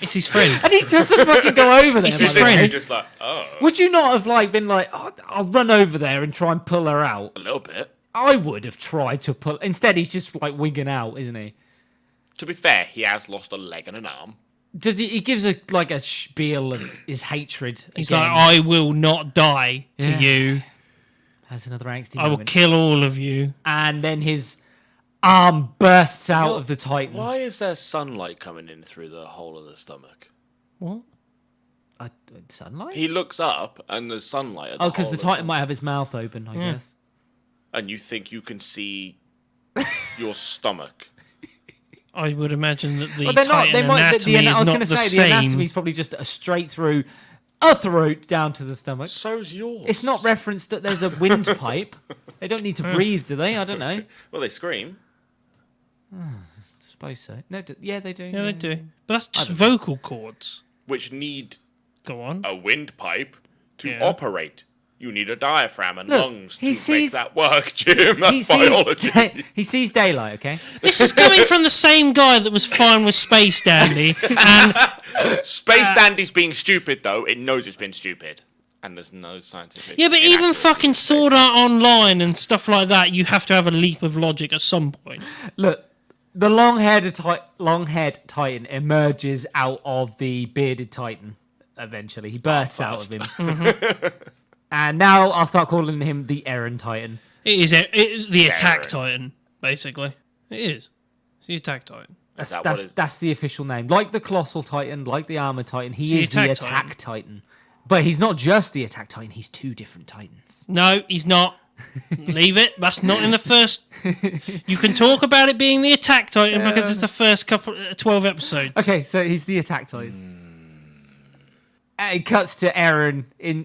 It's his friend. And he doesn't fucking go over there. It's by his the way. friend. You're just like, oh, Would you not have like been like, oh, I'll run over there and try and pull her out? a little bit. I would have tried to pull. Instead, he's just like wigging out, isn't he? To be fair, he has lost a leg and an arm. Does he gives a like a spiel of his hatred. He's again. like, I will not die to Yeah. you. Has another angsty I will moment. kill all of you. And then his arm bursts out of the Titan. Why is there sunlight coming in through the hole of the stomach? What? Sunlight? He looks up and there's sunlight. At Oh, because hole the of Titan stomach. might have his mouth open, I guess. And you think you can see your stomach. I would imagine that the Well, they're not. Titan They might. anatomy I is was not going the to say the same. anatomy is probably just a straight through, a throat down to the stomach. So's yours. It's not referenced that there's a windpipe. They don't need to breathe, do they? I don't know. Well, they scream. Suppose so. No, yeah, they do. Yeah, they do. But that's just vocal cords. Which need Go on. a windpipe to Yeah. operate. You need a diaphragm and Look, lungs to he make sees- that work, Jim. That's biology. He sees daylight. Okay. This is coming from the same guy that was fine with Space Dandy. And Space Dandy's being stupid, though. It knows it's been stupid. And there's no scientific... yeah, but even inaccuracy fucking in Space Sword Art Online and stuff like that, you have to have a leap of logic at some point. Look, the long-haired Titan emerges out of the bearded Titan. Eventually, he bursts out of him. And now I'll start calling him the Eren Titan. It is the Attack Eren. Titan, basically. It is. It's the Attack Titan. That's the official name. Like the Colossal Titan, like the Armor Titan, he the is the Attack Attack Titan. But he's not just the Attack Titan, he's two different Titans. No, he's not. Leave it. That's not in the first. You can talk about it being the Attack Titan because it's the first 12 episodes. Okay, so he's the Attack Titan. And it cuts to Eren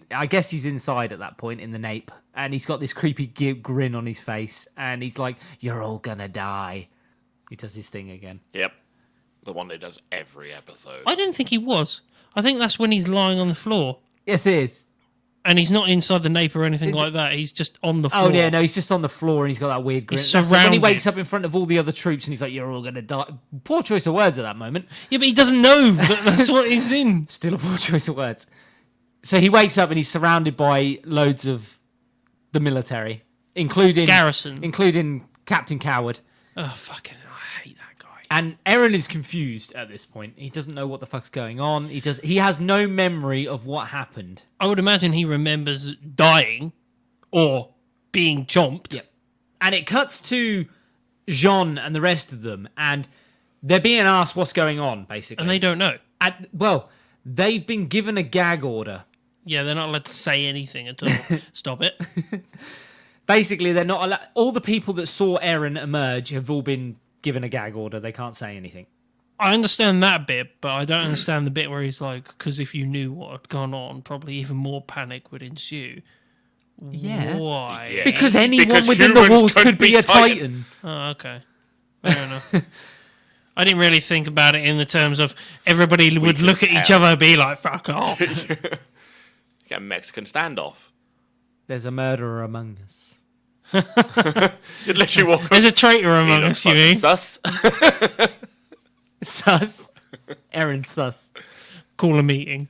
I guess he's inside at that point in the nape, and he's got this creepy grin on his face, and he's like, "You're all gonna die." He does his thing again. Yep. The one that does every episode. I didn't think he was. I think that's when he's lying on the floor. Yes, it is. And he's not inside the nape or anything like that. He's just on the floor. Oh yeah, no, he's just on the floor and he's got that weird grin. He's That's when he surrounded. wakes up in front of all the other troops and he's like, "You're all gonna die." Poor choice of words at that moment. Yeah, but he doesn't know that that's what he's in. Still a poor choice of words. So he wakes up and he's surrounded by loads of the military, including Captain Coward. Oh, fucking hell, I hate that guy. And Eren is confused at this point. He doesn't know what the fuck's going on. He has no memory of what happened. I would imagine he remembers dying or being chomped. Yep. And it cuts to Jean and the rest of them, and they're being asked what's going on, basically. And they don't know. Well, they've been given a gag order. Yeah, they're not allowed to say anything at all. Stop it. Basically, they're not allowed. All the people that saw Eren emerge have all been given a gag order. They can't say anything. I understand that bit, but I don't understand the bit where he's like, because if you knew what had gone on, probably even more panic would ensue. Yeah. Why? Yeah. Because anyone Because within the humans walls could could be be a Titan. Titan. Oh, okay. Fair enough. I didn't really think about it in the terms of everybody would can look at each tell. other and be like, fuck off. Get a Mexican standoff. There's a murderer among us. You'd literally walk up. There's a traitor among us, you mean? Sus. Sus. Eren sus. Call a meeting.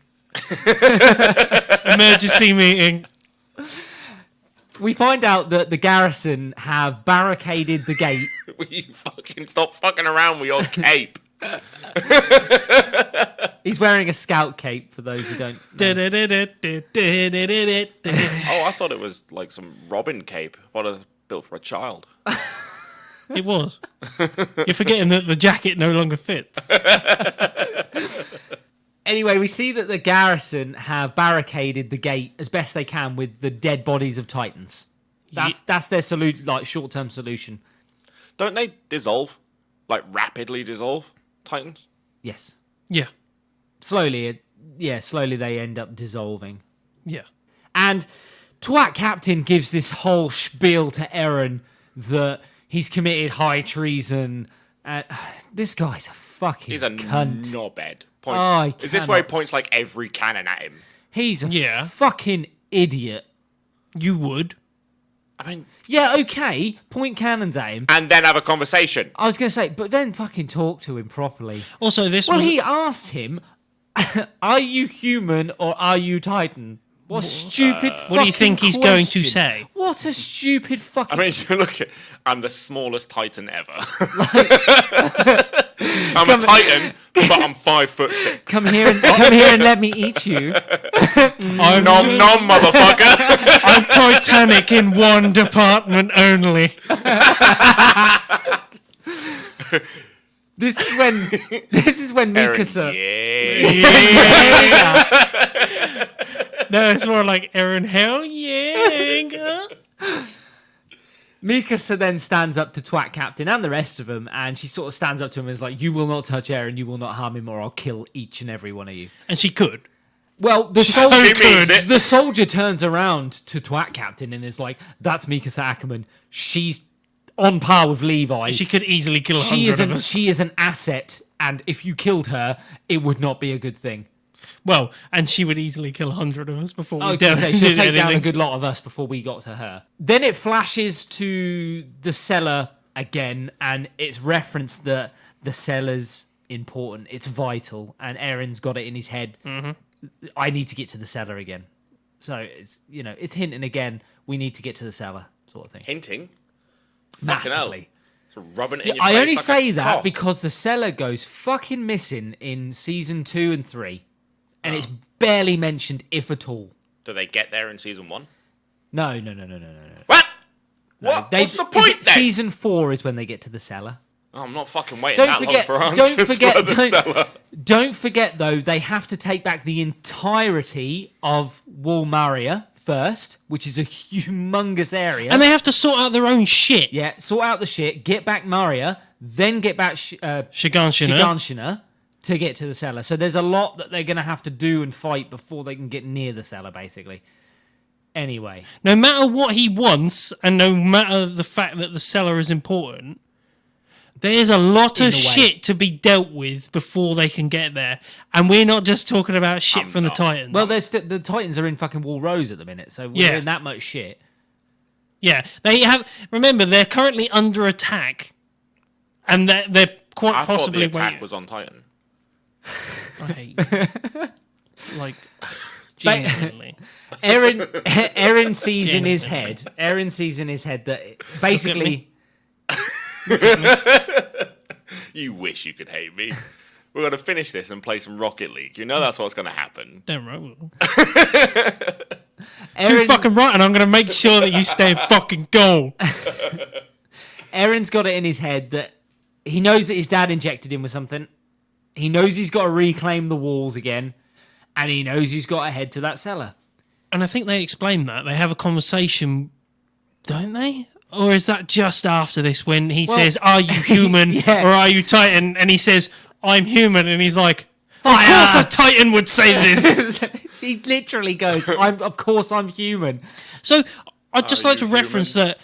Emergency meeting. We find out that the garrison have barricaded the gate. Will you fucking stop fucking around with your cape? He's wearing a scout cape, for those who don't know. Oh, I thought it was like some Robin cape. I thought it was built for a child. It was. You're forgetting that the jacket no longer fits. Anyway, we see that the garrison have barricaded the gate as best they can with the dead bodies of Titans. That's their short-term solution. Don't they dissolve? Like rapidly dissolve Titans? Yes. Yeah. Slowly they end up dissolving. Yeah. And Twat Captain gives this whole spiel to Eren that he's committed high treason. This guy's a fucking He's a cunt. knobhead. I Is this where he cannot points like every cannon at him? He's a Yeah. fucking idiot. You would. I mean, Yeah, okay, point cannons at him. and then have a conversation. I was going to say, but then fucking talk to him properly. Also, this Well, was... he asked him, "Are you human or are you Titan?" What a stupid What do you think fucking he's going to question. say? What a stupid fucking... I mean, you look at, I'm the smallest Titan ever. I'm a Titan, but I'm 5'6". come here and let me eat you. I'm, Nom nom, motherfucker. I'm Titanic in one department only. This is when Mikasa... Yeah. No, it's more like Eren, hell yeah. Mikasa then stands up to Twat Captain and the rest of them, and she sort of stands up to him and is like, "You will not touch Eren, you will not harm him, or I'll kill each and every one of you." And she could. Well, so means it. the soldier turns around to Twat Captain and is like, "That's Mikasa Ackerman. She's on par with Levi. She could easily kill She 100 of us. she is an asset, and if you killed her, it would not be a good thing." Well, and she would easily kill 100 of us before we I was going to say, did she'll take down a anything. good lot of us before we got to her. Then it flashes to the cellar again, and it's referenced that the cellar's important. It's vital, and Eren's got it in his head. Mm-hmm. I need to get to the cellar again. So it's it's hinting again. We need to get to the cellar, sort of thing. Hinting. Fucking hell. Massively. It's rubbing it in your I face only like say a that cock. because the cellar goes fucking missing in season 2 and 3, and it's barely mentioned, if at all. Do they get there in season 1? No. What? What? They, What's the point then? Season 4 is when they get to the cellar. Oh, I'm not fucking waiting Don't that forget. long for answers for the cellar. Don't forget though. They have to take back the entirety of Wall Maria first, which is a humongous area. And they have to sort out their own shit. Yeah, sort out the shit, get back Maria, then get back Shiganshina. Shiganshina to get to the cellar. So there's a lot that they're going to have to do and fight before they can get near the cellar, basically. Anyway. No matter what he wants, and no matter the fact that the cellar is important, there's a lot In of the way. shit to be dealt with before they can get there. And we're not just talking about shit I'm from not. the Titans. Well, the Titans are in fucking Wall Rose at the minute, so we're Yeah. in that much shit. yeah, they have. Remember, they're currently under attack, and they're quite I thought the possibly attack waiting. was on Titan. I hate you. Like, genuinely. Aaron sees in his Genuinely. head. Aaron sees in his head that basically. You wish you could hate me. We're going to finish this and play some Rocket League. You know that's what's going to happen. Damn right. we will. Too Aaron, fucking right, and I'm going to make sure that you stay in fucking goal. Aaron's got it in his head that he knows that his dad injected him with something. He knows he's got to reclaim the walls again, and he knows he's got to head to that cellar. And I think they explain that. They have a conversation, don't they? Or is that just after this when he says, "Are you human Yeah. or are you Titan?" And he says, "I'm human," and he's like, "Of Fire!" course a Titan would say this." He literally goes, of course I'm human. So I'd just Are like to you reference that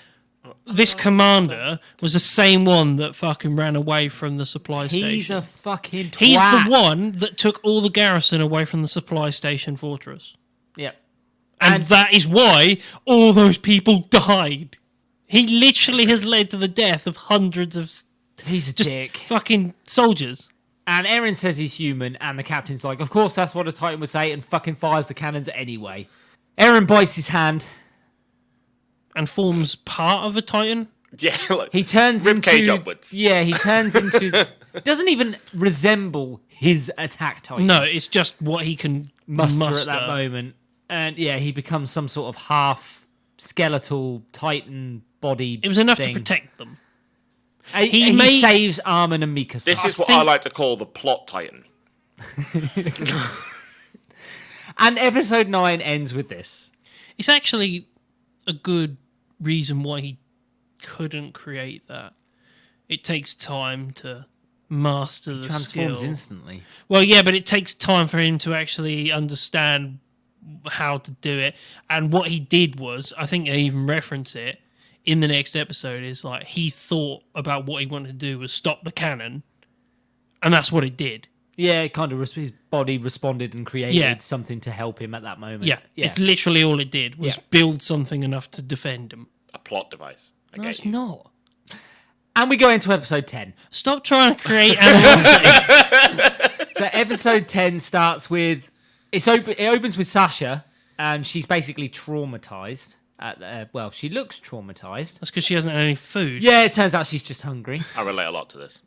this commander was the same one that fucking ran away from the supply He's station. a fucking twat. He's the one that took all the garrison away from the supply station fortress. Yep. And that is why all those people died. He literally has led to the death of hundreds of He's a just dick. fucking soldiers. And Aaron says he's human, and the captain's like, of course that's what a Titan would say, and fucking fires the cannons anyway. Aaron bites his hand. And forms part of a Titan. Yeah, like, He turns Ribcage into... upwards. Yeah, he turns into... doesn't even resemble his attack Titan. No, it's just what he can muster muster. at that moment. And yeah, he becomes some sort of half skeletal Titan body. It was enough thing. to protect them. He made- saves Armin and Mikasa. this is what think- I like to call the plot Titan. And episode 9 ends with this. It's actually a good reason why he couldn't create that. It takes time to master the Transforms skill. instantly. Well, yeah, but it takes time for him to actually understand how to do it. And what he did was, I think they even reference it in the next episode, is like he thought about what he wanted to do was stop the cannon, and that's what it did. Yeah, it kind of his body responded and created Yeah. something to help him at that moment. Yeah, it's literally all it did was Yeah. build something enough to defend him. A plot device. I No, get it's you. not. And we go into episode 10. Stop trying to create animosity. So episode 10 starts with it opens with Sasha, and she's basically traumatized. Well, she looks traumatized. That's because she hasn't had any food. Yeah, it turns out she's just hungry. I relate a lot to this.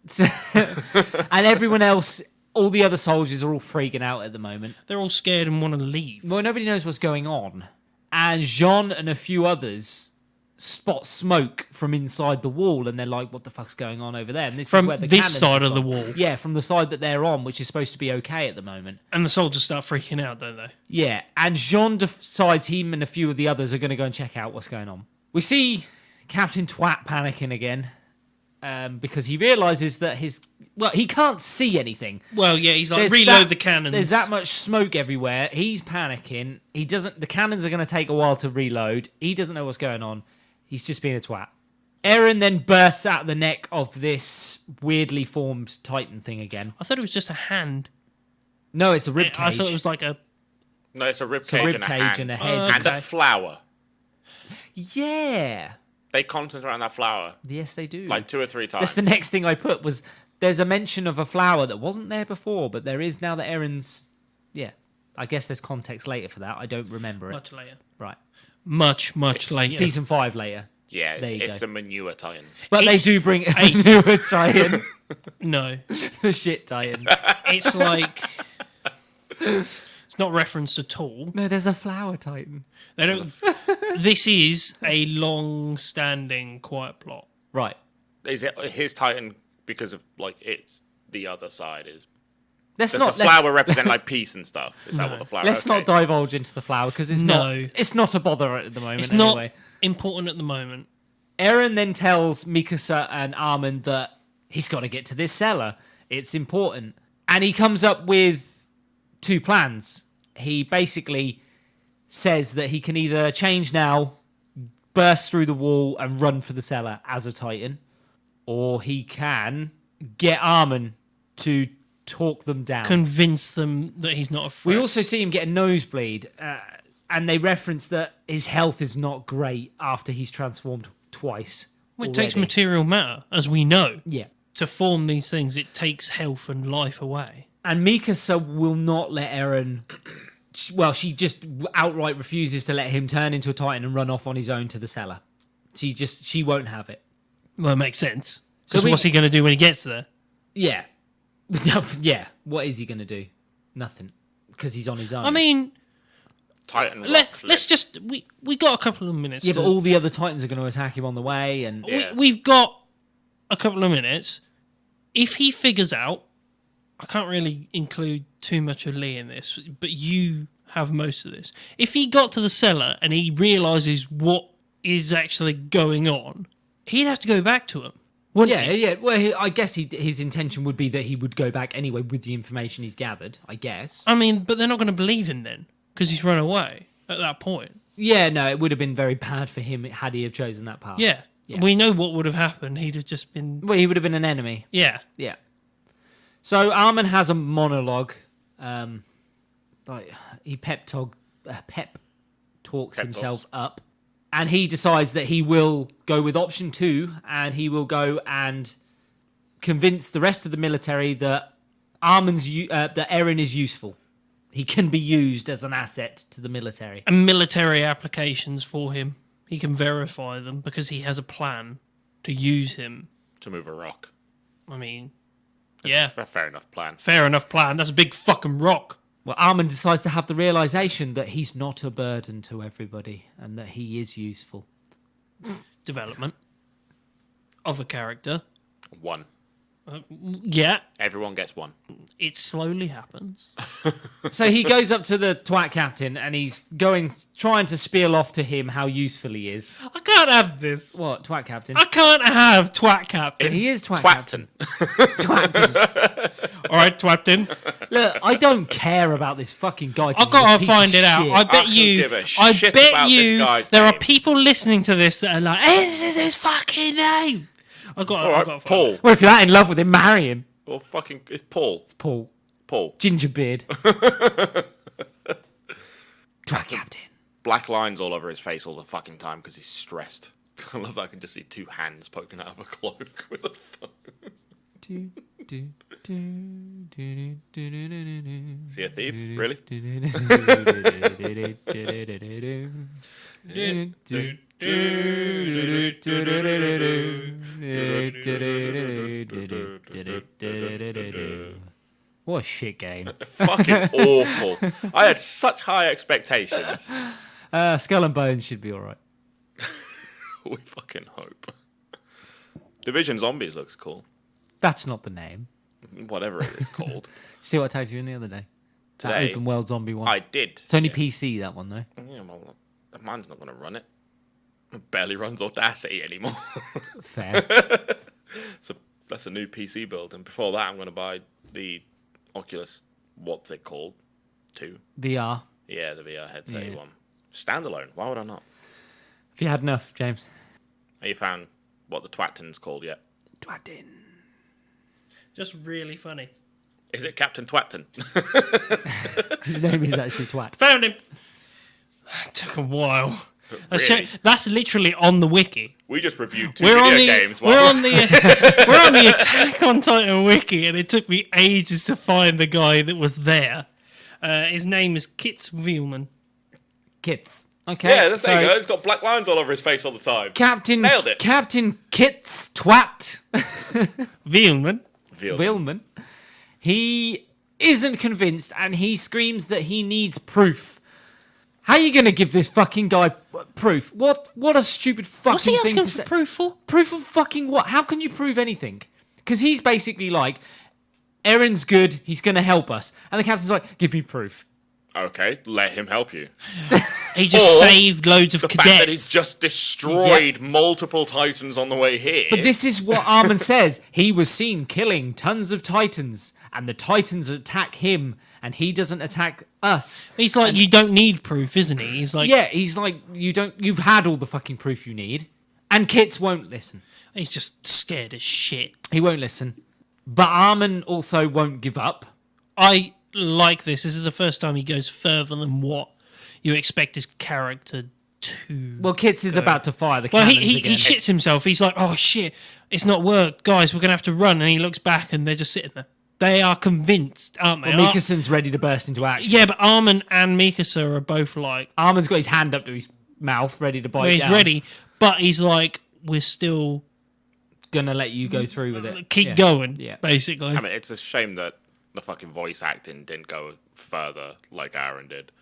And everyone else, all the other soldiers are all freaking out at the moment. They're all scared and want to leave. Well, nobody knows what's going on. And Jean and a few others spot smoke from inside the wall, and they're like, what the fuck's going on over there? And this From is where the this cannons side have of the gone. wall. Yeah, from the side that they're on, which is supposed to be okay at the moment. And the soldiers start freaking out, don't they? Yeah, and Jean decides him and a few of the others are going to go and check out what's going on. We see Captain Twat panicking again because he realizes that he can't see anything. Well, yeah, he's like, There's reload that- the cannons. There's that much smoke everywhere. He's panicking. The cannons are going to take a while to reload. He doesn't know what's going on. He's just being a twat. Eren then bursts out the neck of this weirdly formed Titan thing again. I thought it was just a hand. No, it's a rib cage. I thought it was like a... No, it's a rib It's a cage rib and a cage hand. and a head. And Okay. a flower. Yeah. They concentrate on that flower Yes, they do. like 2 or 3 That's times. the next thing I put was there's a mention of a flower that wasn't there before, but there is now that Eren's... Yeah. I guess there's context later for that. I don't remember it. Much later. Right. Much later. Season 5 later. Yeah, There you it's go. a manure Titan. But It's they do bring a newer tie-in. No. The shit tie-in. It's like... It's not referenced at all. No, there's a flower titan. They don't. This is a long-standing quiet plot. Right. Is it his Titan because of like it's the other side is? Let's Does not the flower represent like peace and stuff? Is that what the flower? let's not divulge into the flower because it's not a bother at the moment. It's anyway. not important at the moment. Eren then tells Mikasa and Armin that he's got to get to this cellar. It's important. And he comes up with 2 plans. He basically says that he can either change now, burst through the wall and run for the cellar as a Titan, or he can get Armin to talk them down. Convince them that he's not a threat. We also see him get a nosebleed, and they reference that his health is not great after he's transformed twice. Well, it takes already. material matter, as we know. Yeah. To form these things, it takes health and life away. And Mikasa will not let Eren. Well, she just outright refuses to let him turn into a Titan and run off on his own to the cellar. She won't have it. Well, it makes sense. So Because what's he going to do when he gets there? Yeah. Yeah. What is he going to do? Nothing. Because he's on his own. I mean, Titan. let's just... We got a couple of minutes. yeah, but all the other Titans are going to attack him on the way. And Yeah. We've got a couple of minutes. If he figures out... I can't really include too much of Lee in this, but you have most of this. If he got to the cellar and he realises what is actually going on, he'd have to go back to him, wouldn't yeah, he? yeah. Well, I guess his intention would be that he would go back anyway with the information he's gathered, I guess. I mean, but they're not going to believe him then, because he's run away at that point. Yeah, no, it would have been very bad for him had he have chosen that path. Yeah. Yeah. We know what would have happened. He'd have just been... Well, he would have been an enemy. Yeah. Yeah. So Armin has a monologue. Like he pep talks himself up, and he decides that he will go with option 2, and he will go and convince the rest of the military that that Eren is useful. He can be used as an asset to the military. And military applications for him. He can verify them because he has a plan to use him. to move a rock. I mean, yeah. Fair enough plan. Fair enough plan. That's a big fucking rock. Well, Armin decides to have the realization that he's not a burden to everybody and that he is useful. Development of a character. 1. Yeah, Everyone gets 1. it slowly happens. So he goes up to the twat captain and he's trying to spiel off to him how useful he is. I can't have this. What, twat captain? I can't have twat captain. He is twat captain. Twatton. Twatton. All right, twapton. Look, I don't care about this fucking guy. 'cause I've he's a got to piece find of it out. shit. I bet couldn't you. give a I shit bet about this you. guy's There are name. people listening to this that are like, "Hey, this is his fucking name." I got. All right, to find Paul. it. Well, if you're that in love with him, marry him. Well, fucking, it's Paul. Paul. Paul. Gingerbeard. Twat captain. Black lines all over his face all the fucking time because he's stressed. I love that I can just see 2 hands poking out of a cloak with a phone. Sea of Thieves? Really? What a shit game. Fucking awful. I had such high expectations. Skull and Bones should be alright. We fucking hope. Division Zombies looks cool. That's not the name. Whatever it is called. See what I tagged you in the other day? That Today, open world zombie one. I did. It's only PC, that one, though. Yeah, well, mine's not going to run it. It barely runs Audacity anymore. Fair. So that's a new PC build. And before that, I'm going to buy the Oculus, what's it called? 2. VR. Yeah, the VR headset Yeah. one. Standalone. Why would I not? If you had enough, James. Have you found what the Twatton's called yet? Twattin. Just really funny. Is it Captain Twatton? His name is actually Twat. Found him. It took a while. Really? That's literally on the wiki. We just reviewed 2 We're on video the games. we're on the we're on the Attack on Titan wiki, and it took me ages to find the guy that was there. His name is Kits Veelman. Kits. Okay. Yeah, there so you go. It's got black lines all over his face all the time. Captain Nailed it. Captain Kits Twat Veelman. Veal. Willman. He isn't convinced, and he screams that he needs proof. How are you going to give this fucking guy proof? What a stupid fucking What's he thing asking to for say. proof for? Proof of fucking what? How can you prove anything? Because he's basically like, Aaron's good, he's going to help us. And the captain's like, give me proof. Okay, let him help you. He just Or saved loads of The cadets. fact that he just destroyed multiple Titans on the way here. But this is what Armin says. He was seen killing tons of Titans, and the Titans attack him, and he doesn't attack us. He's like, you don't need proof, isn't he? He's like, Yeah, he's like, you've had all the fucking proof you need. And Kits won't listen. he's just scared as shit. He won't listen. But Armin also won't give up. I like this. This is the first time he goes further than what you expect his character to. Well, Kits is about to fire the Well, cannons he again. shits himself. He's like, oh shit, it's not worked. Guys, we're going to have to run. And he looks back and they're just sitting there. They are convinced, aren't they? Well, Mikkelsen's ready to burst into action. Yeah, but Armin and Mikasa are both like, Armin's got his hand up to his mouth, ready to bite he's down. ready, but he's like, we're still Gonna let you go through with it. keep Yeah. going, Yeah. basically. I mean, it's a shame that the fucking voice acting didn't go further like Aaron did.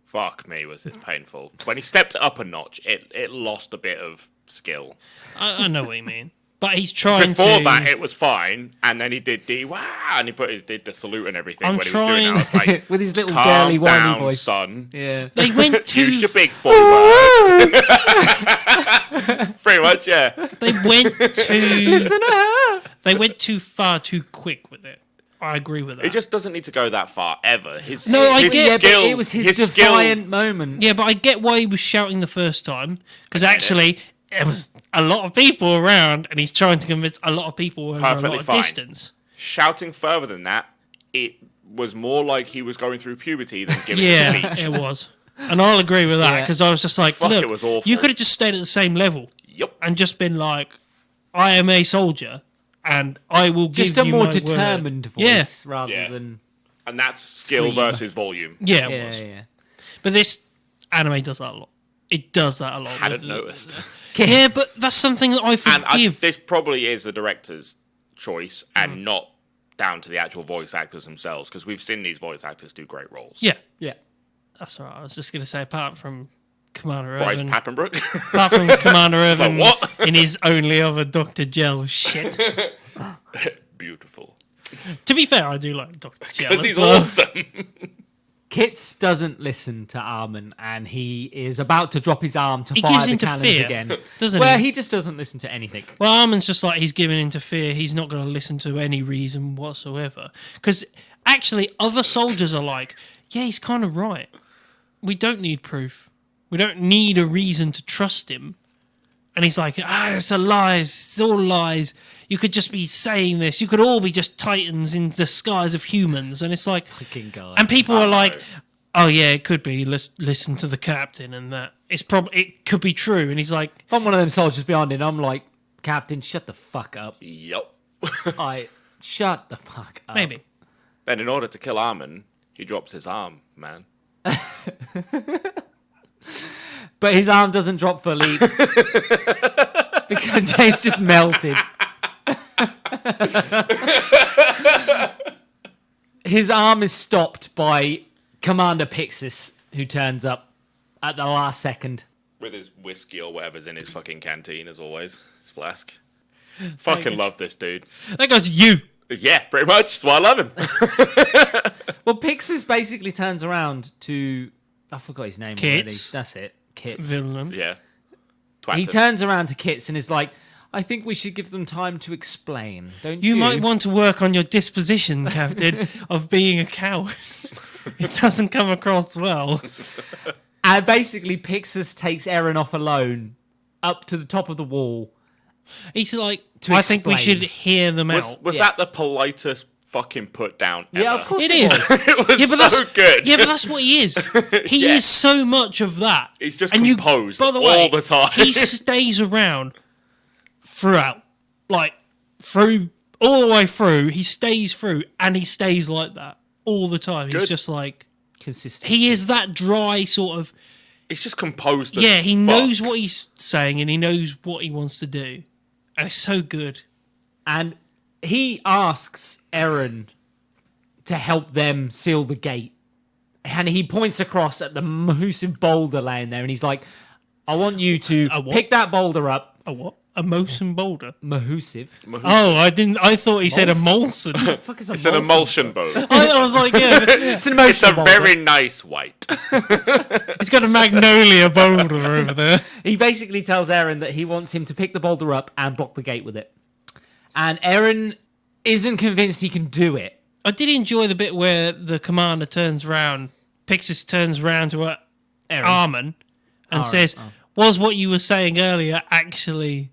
Fuck me, was this painful. When he stepped up a notch, it lost a bit of skill. I know what you mean. But he's trying Before to... that, it was fine, and then he did the wow, and he did the salute and everything. I'm when he was doing it, I was trying- like, With his little calm girly whiny down, voice. son. Yeah. They went Use too... your big boy words. Pretty much, yeah. They went too... They went too far too quick with it. I agree with that. It just doesn't need to go that far ever. His No, I his get- Yeah, skill, but it was his skill- defiant moment. Yeah, but I get why he was shouting the first time. Because actually, there was a lot of people around, and he's trying to convince a lot of people over a Perfectly lot of fine. distance. Shouting further than that, it was more like he was going through puberty than giving a Yeah, speech. it was. And I'll agree with that, Yeah. because I was just like, Fuck, look, it was awful. you could have just stayed at the same level Yep. and just been like, I am a soldier, and I will give Just a you more my word. determined voice rather Yeah. than. And that's skill Scream. versus volume. Yeah, it Yeah, was. yeah. But this anime does that a lot. It does that a lot. Hadn't with- noticed. Yeah, but that's something that I And forgive. this probably is the director's choice and not down to the actual voice actors themselves, because we've seen these voice actors do great roles. Yeah, Yeah. that's all right. I was just going to say, apart from Commander Bryce Irvin, Papenbrook. apart from Commander Irvin what? in his only other Dr. Gel shit. Beautiful. To be fair, I do like Dr. Gel. Because he's as well. awesome. Kits doesn't listen to Armin, and he is about to drop his arm to He fire gives the into cannons fear, again. doesn't Well, he? he just doesn't listen to anything. Well, Armin's just like, he's giving into fear. He's not going to listen to any reason whatsoever. Because actually, other soldiers are like, yeah, he's kind of right. We don't need proof. We don't need a reason to trust him. And he's like, it's a lies. It's all lies. You could just be saying this. You could all be just titans in disguise of humans. And it's like, Fucking God. and people I are like, know. oh yeah, it could be. Let's listen to the captain and that. It could be true. And he's like, If I'm one of them soldiers behind him, I'm like, Captain, shut the fuck up. Yup. Shut the fuck up. maybe. Then in order to kill Armin, he drops his arm, man. But his arm doesn't drop fully because James just melted. His arm is stopped by Commander Pixis, who turns up at the last second. With his whiskey or whatever's in his fucking canteen, as always. His flask. Fucking love this dude. That guy's you. Yeah, pretty much. That's why I love him. Well, Pixis basically turns around to... I forgot his name already. Kits. That's it. Kits. Villain. Yeah. He Twatton. turns around to Kits and is like, I think we should give them time to explain, don't You you? might want to work on your disposition, Captain, of being a coward. It doesn't come across well. And basically, Pixis takes Eren off alone up to the top of the wall. He's like, To I think we explain. should hear them out. Was Yeah. that the politest fucking put down ever? Yeah, of course It it is. was. It was Yeah, but so good. Yeah, but that's what he is. He Yeah. is so much of that. He's just And composed by the way, all the time. He stays around throughout. Like, through, all the way through. He stays through, and he stays like that all the time. He's Good. just like, Consistent. he is that dry sort of, He's just composed as yeah, he fuck. knows what he's saying, and he knows what he wants to do. And it's so good. And he asks Eren to help them seal the gate. And he points across at the massive boulder laying there, and he's like, I want you to A what? pick that boulder up. A what? A Mosin boulder. Mahusive. Oh, I didn't. I thought he said a Molson. Fuck is a It's an emulsion boat. I was like, yeah, It's an It's emotional a boulder. very nice white. he's got a magnolia boulder over there. He basically tells Aaron that he wants him to pick the boulder up and block the gate with it. And Aaron isn't convinced he can do it. I did enjoy the bit where the commander turns round, Pixis turns round to Aaron. Armin and says, was what you were saying earlier actually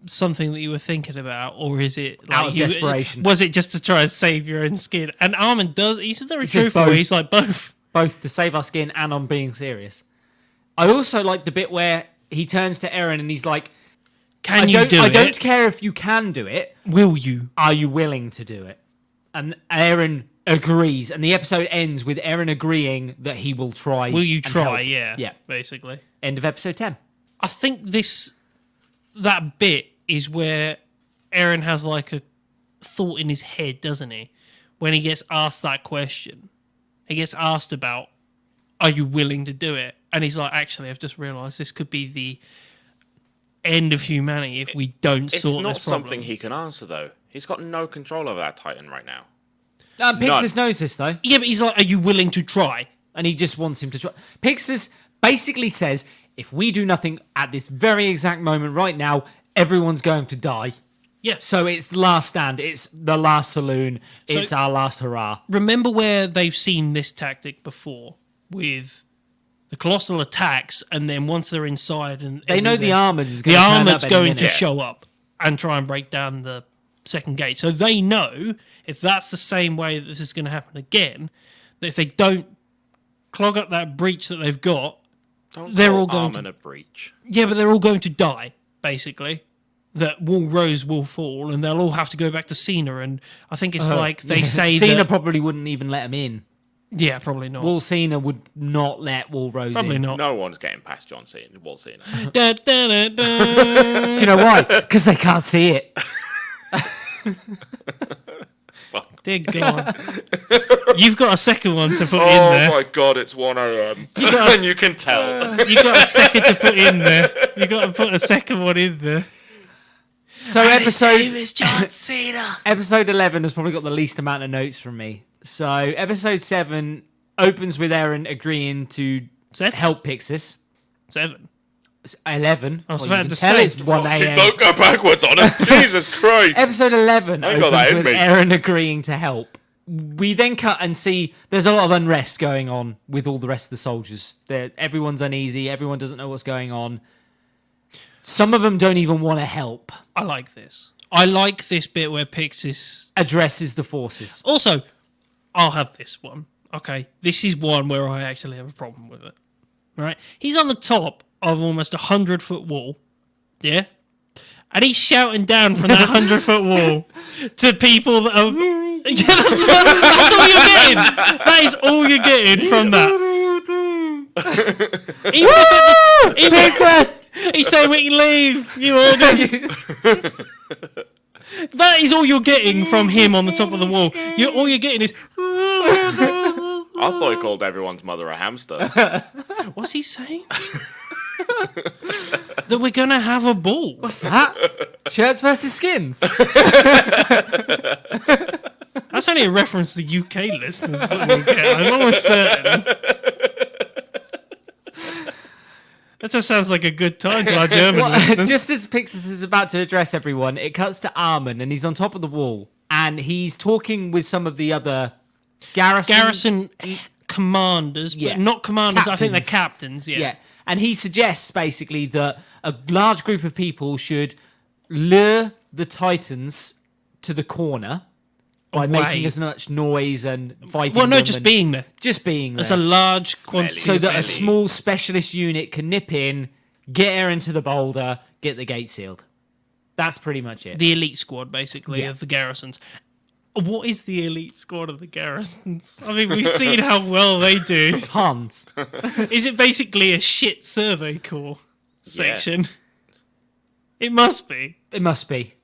something that you were thinking about, or is it like Out of desperation. Was it just to try and save your own skin? And Armin does. He's very says truthful. both. He's like both. Both to save our skin and on being serious. I also like the bit where he turns to Aaron and he's like, Can you do I it? don't care if you can do it. Will you? Are you willing to do it? And Aaron agrees. And the episode ends with Aaron agreeing that he will try. Will you and try? help. Yeah. Yeah. Basically. End of episode 10. I think that bit is where Aaron has like a thought in his head, doesn't he? When he gets asked that question, he gets asked about, "Are you willing to do it?" And he's like, "Actually, I've just realised this could be the end of humanity if we don't It's sort not this problem." something he can answer, though. He's got no control over that Titan right now. Pixis knows this, though. Yeah, but he's like, "Are you willing to try?" And he just wants him to try. Pixis basically says, if we do nothing at this very exact moment right now, everyone's going to die. Yeah. So it's the last stand. It's the last saloon. It's our last hurrah. Remember where they've seen this tactic before with the colossal attacks, and then once they're inside, and They know the armored is the going to turn up armored's any going minute. to show up and try and break down the second gate. So they know if that's the same way that this is going to happen again, that if they don't clog up that breach that they've got, Don't They're call all going Armin a breach. yeah, but they're all going to die, basically. That Wall Rose will fall, and they'll all have to go back to Cena. And I think it's like they say Cena that. probably wouldn't even let him in. Yeah, probably not. Wall Cena would not let Wall Rose Probably in. not. No one's getting past John Cena. Walt Cena. Da, da, da, da. Do you know why? Because they can't see it. Dear God. You've got a second one to put in Oh there. my god, it's 1 a.m. got a And you can tell. You got a second to put in there. You got to put a second one in there. So episode is John Cena. episode 11 has probably got the least amount of notes from me. So episode 7 opens with Aaron agreeing to Seven. help Pixis. 7. 11. I was Well, about you to can tell say, it's 1 a.m. Don't go backwards on us. Jesus Christ. Episode 11 I ain't got that opens in with me. Aaron agreeing to help. We then cut and see there's a lot of unrest going on with all the rest of the soldiers. Everyone's uneasy. Everyone doesn't know what's going on. Some of them don't even want to help. I like this. I like this bit where Pixis... Addresses the forces. Also, I'll have this one. Okay, this is one where I actually have a problem with it. Right? He's on the top of almost 100-foot wall. Yeah? And he's shouting down from that 100-foot wall to people that are... Yeah, that's all you're getting. That is all you're getting from that. Even if he's saying we can leave. You order. That is all you're getting from him on the top of the wall. All you're getting is... I thought he called everyone's mother a hamster. What's he saying? That we're going to have a ball. What's that? Shirts versus skins. That's only a reference to UK listeners that will get. I'm almost certain. That just sounds like a good time to our German listeners. Just as Pixis is about to address everyone, it cuts to Armin and he's on top of the wall and he's talking with some of the other Garrison commanders, Yeah. but not commanders. I think they're Captains. captains. Yeah. Yeah. And he suggests basically that a large group of people should lure the Titans to the corner by Away. making as much noise and fighting. Well, no, them just and being there. just being there. There's a large quantity. so that a smelly. small specialist unit can nip in, get her into the boulder, get the gate sealed. That's pretty much it. The elite squad, basically, Yeah. of the garrisons. What is the elite squad of the garrisons? I mean, we've seen how well they do. Hans. Is it basically a shit survey corps section? It must be. It must be.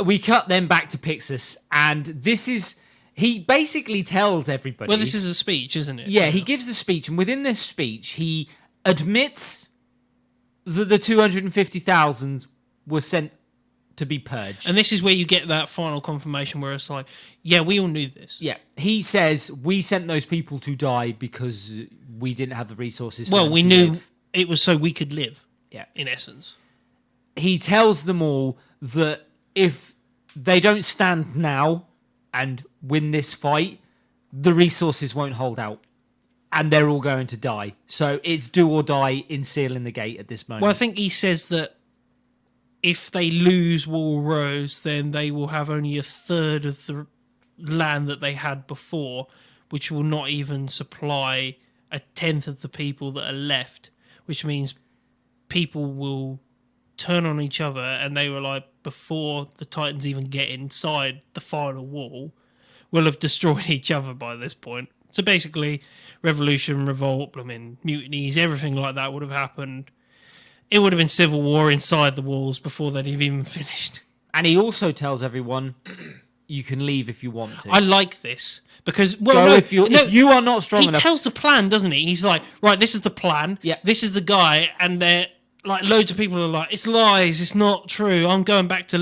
We cut them back to Pixis, and this is he basically tells everybody. Well, this is a speech, isn't it? Yeah, he gives a speech, and within this speech, he admits that the 250,000 were sent to be purged. And this is where you get that final confirmation where it's like, yeah, we all knew this. Yeah, he says we sent those people to die because we didn't have the resources. For Well, them we to knew live. it was so we could live, Yeah, in essence. he tells them all that if they don't stand now and win this fight, the resources won't hold out, and they're all going to die. So it's do or die in sealing the gate at this moment. Well, I think he says that if they lose Wall Rose, then they will have only a third of the land that they had before, which will not even supply a tenth of the people that are left, which means people will turn on each other. And they were like, before the Titans even get inside the final wall, will have destroyed each other by this point. So basically, revolution, revolt, mutinies, everything like that would have happened. It would have been civil war inside the walls before they'd have even finished. And he also tells everyone, you can leave if you want to. I like this because, well, Go no, if you are not strong he enough. tells the plan, doesn't he? He's like, right, this is the plan. Yeah. This is the guy, and they're like, loads of people are like, it's lies, it's not true. I'm going back to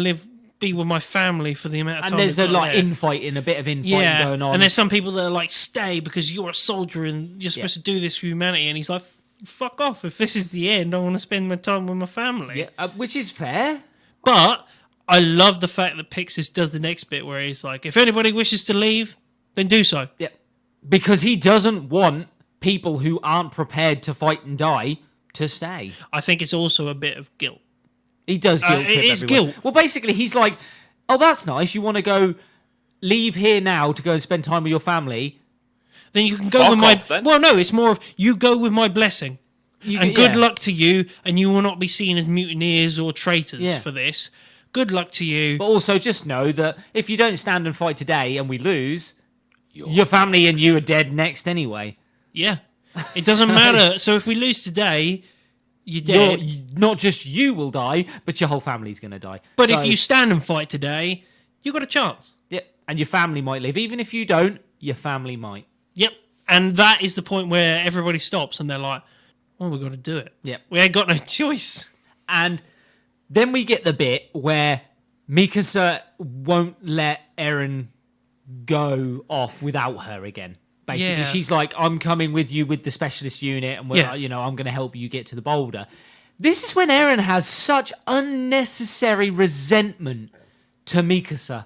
be with my family for the amount of time. And there's a they've got like there. infighting, a bit of infighting going on. And there's some people that are like, stay because you're a soldier and you're supposed Yeah. to do this for humanity. And he's like, fuck off. If this is the end, I want to spend my time with my family. Yeah, which is fair. But I love the fact that Pixis does the next bit where he's like, if anybody wishes to leave, then do so. Yeah, because he doesn't want people who aren't prepared to fight and die to stay. I think it's also a bit of guilt. He does guilt it trip is everyone. guilt. Well, basically, he's like, "Oh, that's nice. You want to go leave here now to go and spend time with your family? Then you can go Fuck with my. off, then. Well, no, it's more of you go with my blessing. You And can- good luck to you, and you will not be seen as mutineers or traitors Yeah. for this. Good luck to you. But also, just know that if you don't stand and fight today and we lose, your family and you are dead next anyway. Yeah. It doesn't matter. So if we lose today, you're dead. Not just you will die, but your whole family's going to die. But So- if you stand and fight today, you got a chance. yeah, and your family might live. Even if you don't, your family might. Yep. And that is the point where everybody stops and they're like, well, we've got to do it. Yep. We ain't got no choice. And then we get the bit where Mikasa won't let Eren go off without her again. Basically, Yeah. she's like, I'm coming with you with the specialist unit, and Yeah. I'm going to help you get to the boulder. This is when Eren has such unnecessary resentment to Mikasa.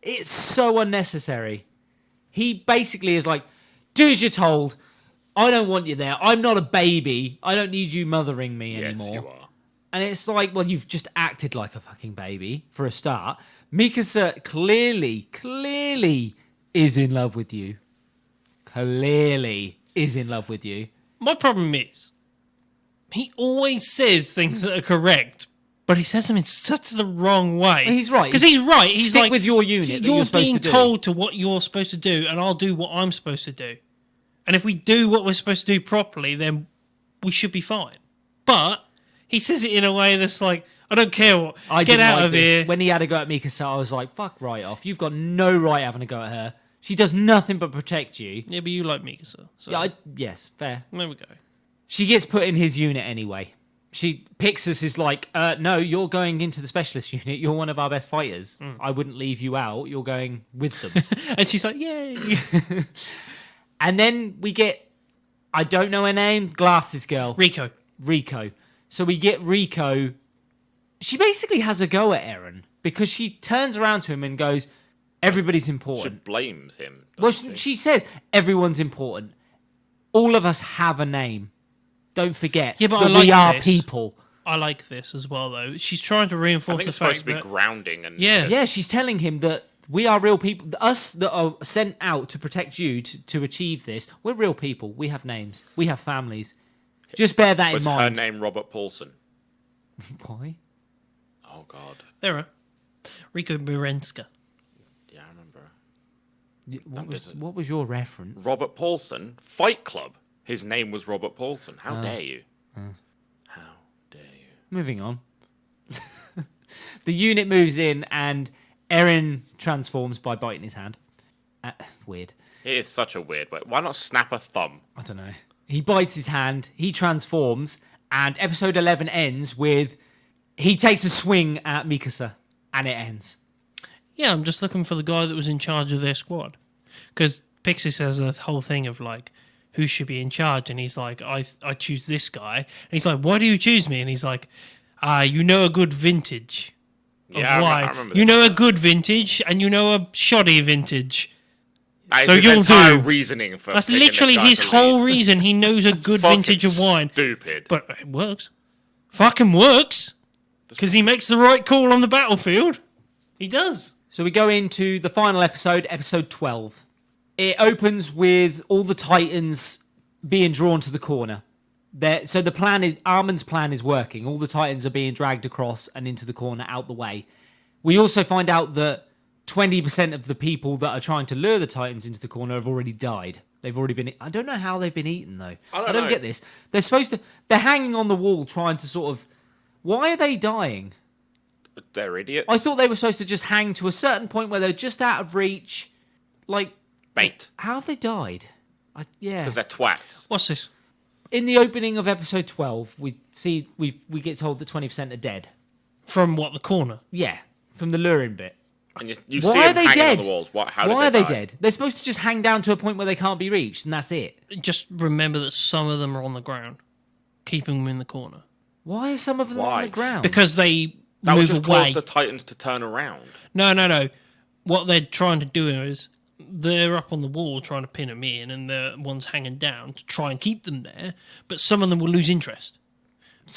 It's so unnecessary. He basically is like, do as you're told. I don't want you there. I'm not a baby. I don't need you mothering me Yes, anymore. you are. And it's like, well, you've just acted like a fucking baby for a start. Mikasa clearly is in love with you. Clearly is in love with you. My problem is, he always says things that are correct, but he says them in such the wrong way. He's right. Because he's right. He's Stick like, with your unit that you're supposed being to do." told to what you're supposed to do, and I'll do what I'm supposed to do. And if we do what we're supposed to do properly, then we should be fine. But he says it in a way that's like, I don't care what. I Get didn't out like of this. here. When he had a go at Mikasa, I was like, fuck right off. You've got no right having a go at her. She does nothing but protect you. Yeah, but you like Mikasa. So Yeah, yes, fair. there we go. She gets put in his unit anyway. Pixis is like, no, you're going into the specialist unit. You're one of our best fighters. I wouldn't leave you out. You're going with them. And she's like, yay. And then we get, I don't know her name, Glasses Girl. Rico. So we get Rico. She basically has a go at Eren because she turns around to him and goes, everybody's She important. blames him. Well, doesn't she says, everyone's important. All of us have a name. Don't forget Yeah, but that I like we are this. people. I like this as well, though. She's trying to I reinforce think the it's supposed fact to be that... grounding and Yeah. Yeah, she's telling him that we are real people. Us that are sent out to protect you to achieve this, we're real people. We have names. We have families. Just bear that Was in her mind. name Robert Paulson? Why? Oh God. There are. Rico Mirenska. Yeah, I remember. What was your reference? Robert Paulson, Fight Club. His name was Robert Paulson. How dare you? How dare you? Moving on. The unit moves in and Eren transforms by biting his hand. Weird. It is such a weird way. Why not snap a thumb? I don't know. He bites his hand, he transforms, and episode 11 ends with he takes a swing at Mikasa, and it ends. Yeah, I'm just looking for the guy that was in charge of their squad. Because Pixis has a whole thing of like, who should be in charge? And he's like, I choose this guy. And he's like, why do you choose me? And he's like, you know a good vintage. Of Yeah, why. I remember You this. know a good vintage, and you know a shoddy vintage. That is So his you'll entire do. reasoning for That's picking this literally guy his to whole lead. reason. He knows a good Fucking vintage of wine. Stupid. But it works. Fucking works. Because he makes the right call on the battlefield. He does. So we go into the final episode, episode 12. It opens with all the Titans being drawn to the corner. So the plan is, Armin's plan is working. All the Titans are being dragged across and into the corner, out the way. We also find out that 20% of the people that are trying to lure the Titans into the corner have already died. They've already been... I don't know how they've been eaten, though. I don't know. get this. They're supposed to... They're hanging on the wall trying to sort of... Why are they dying? They're idiots. I thought they were supposed to just hang to a certain point where they're just out of reach. Like, Bait. how have they died? Yeah. Because they're twats. What's this? In the opening of episode 12, we get told that 20% are dead. From what, the corner? Yeah, from the luring bit. And you Why see are them they hanging dead? on the walls. How Why are did they die? dead? They're supposed to just hang down to a point where they can't be reached, and that's it. Just remember that some of them are on the ground, keeping them in the corner. Why are some of them on Why? the ground? Because they That would move just away. cause the Titans to turn around. No. What they're trying to do is they're up on the wall trying to pin them in, and the one's hanging down to try and keep them there. But some of them will lose interest,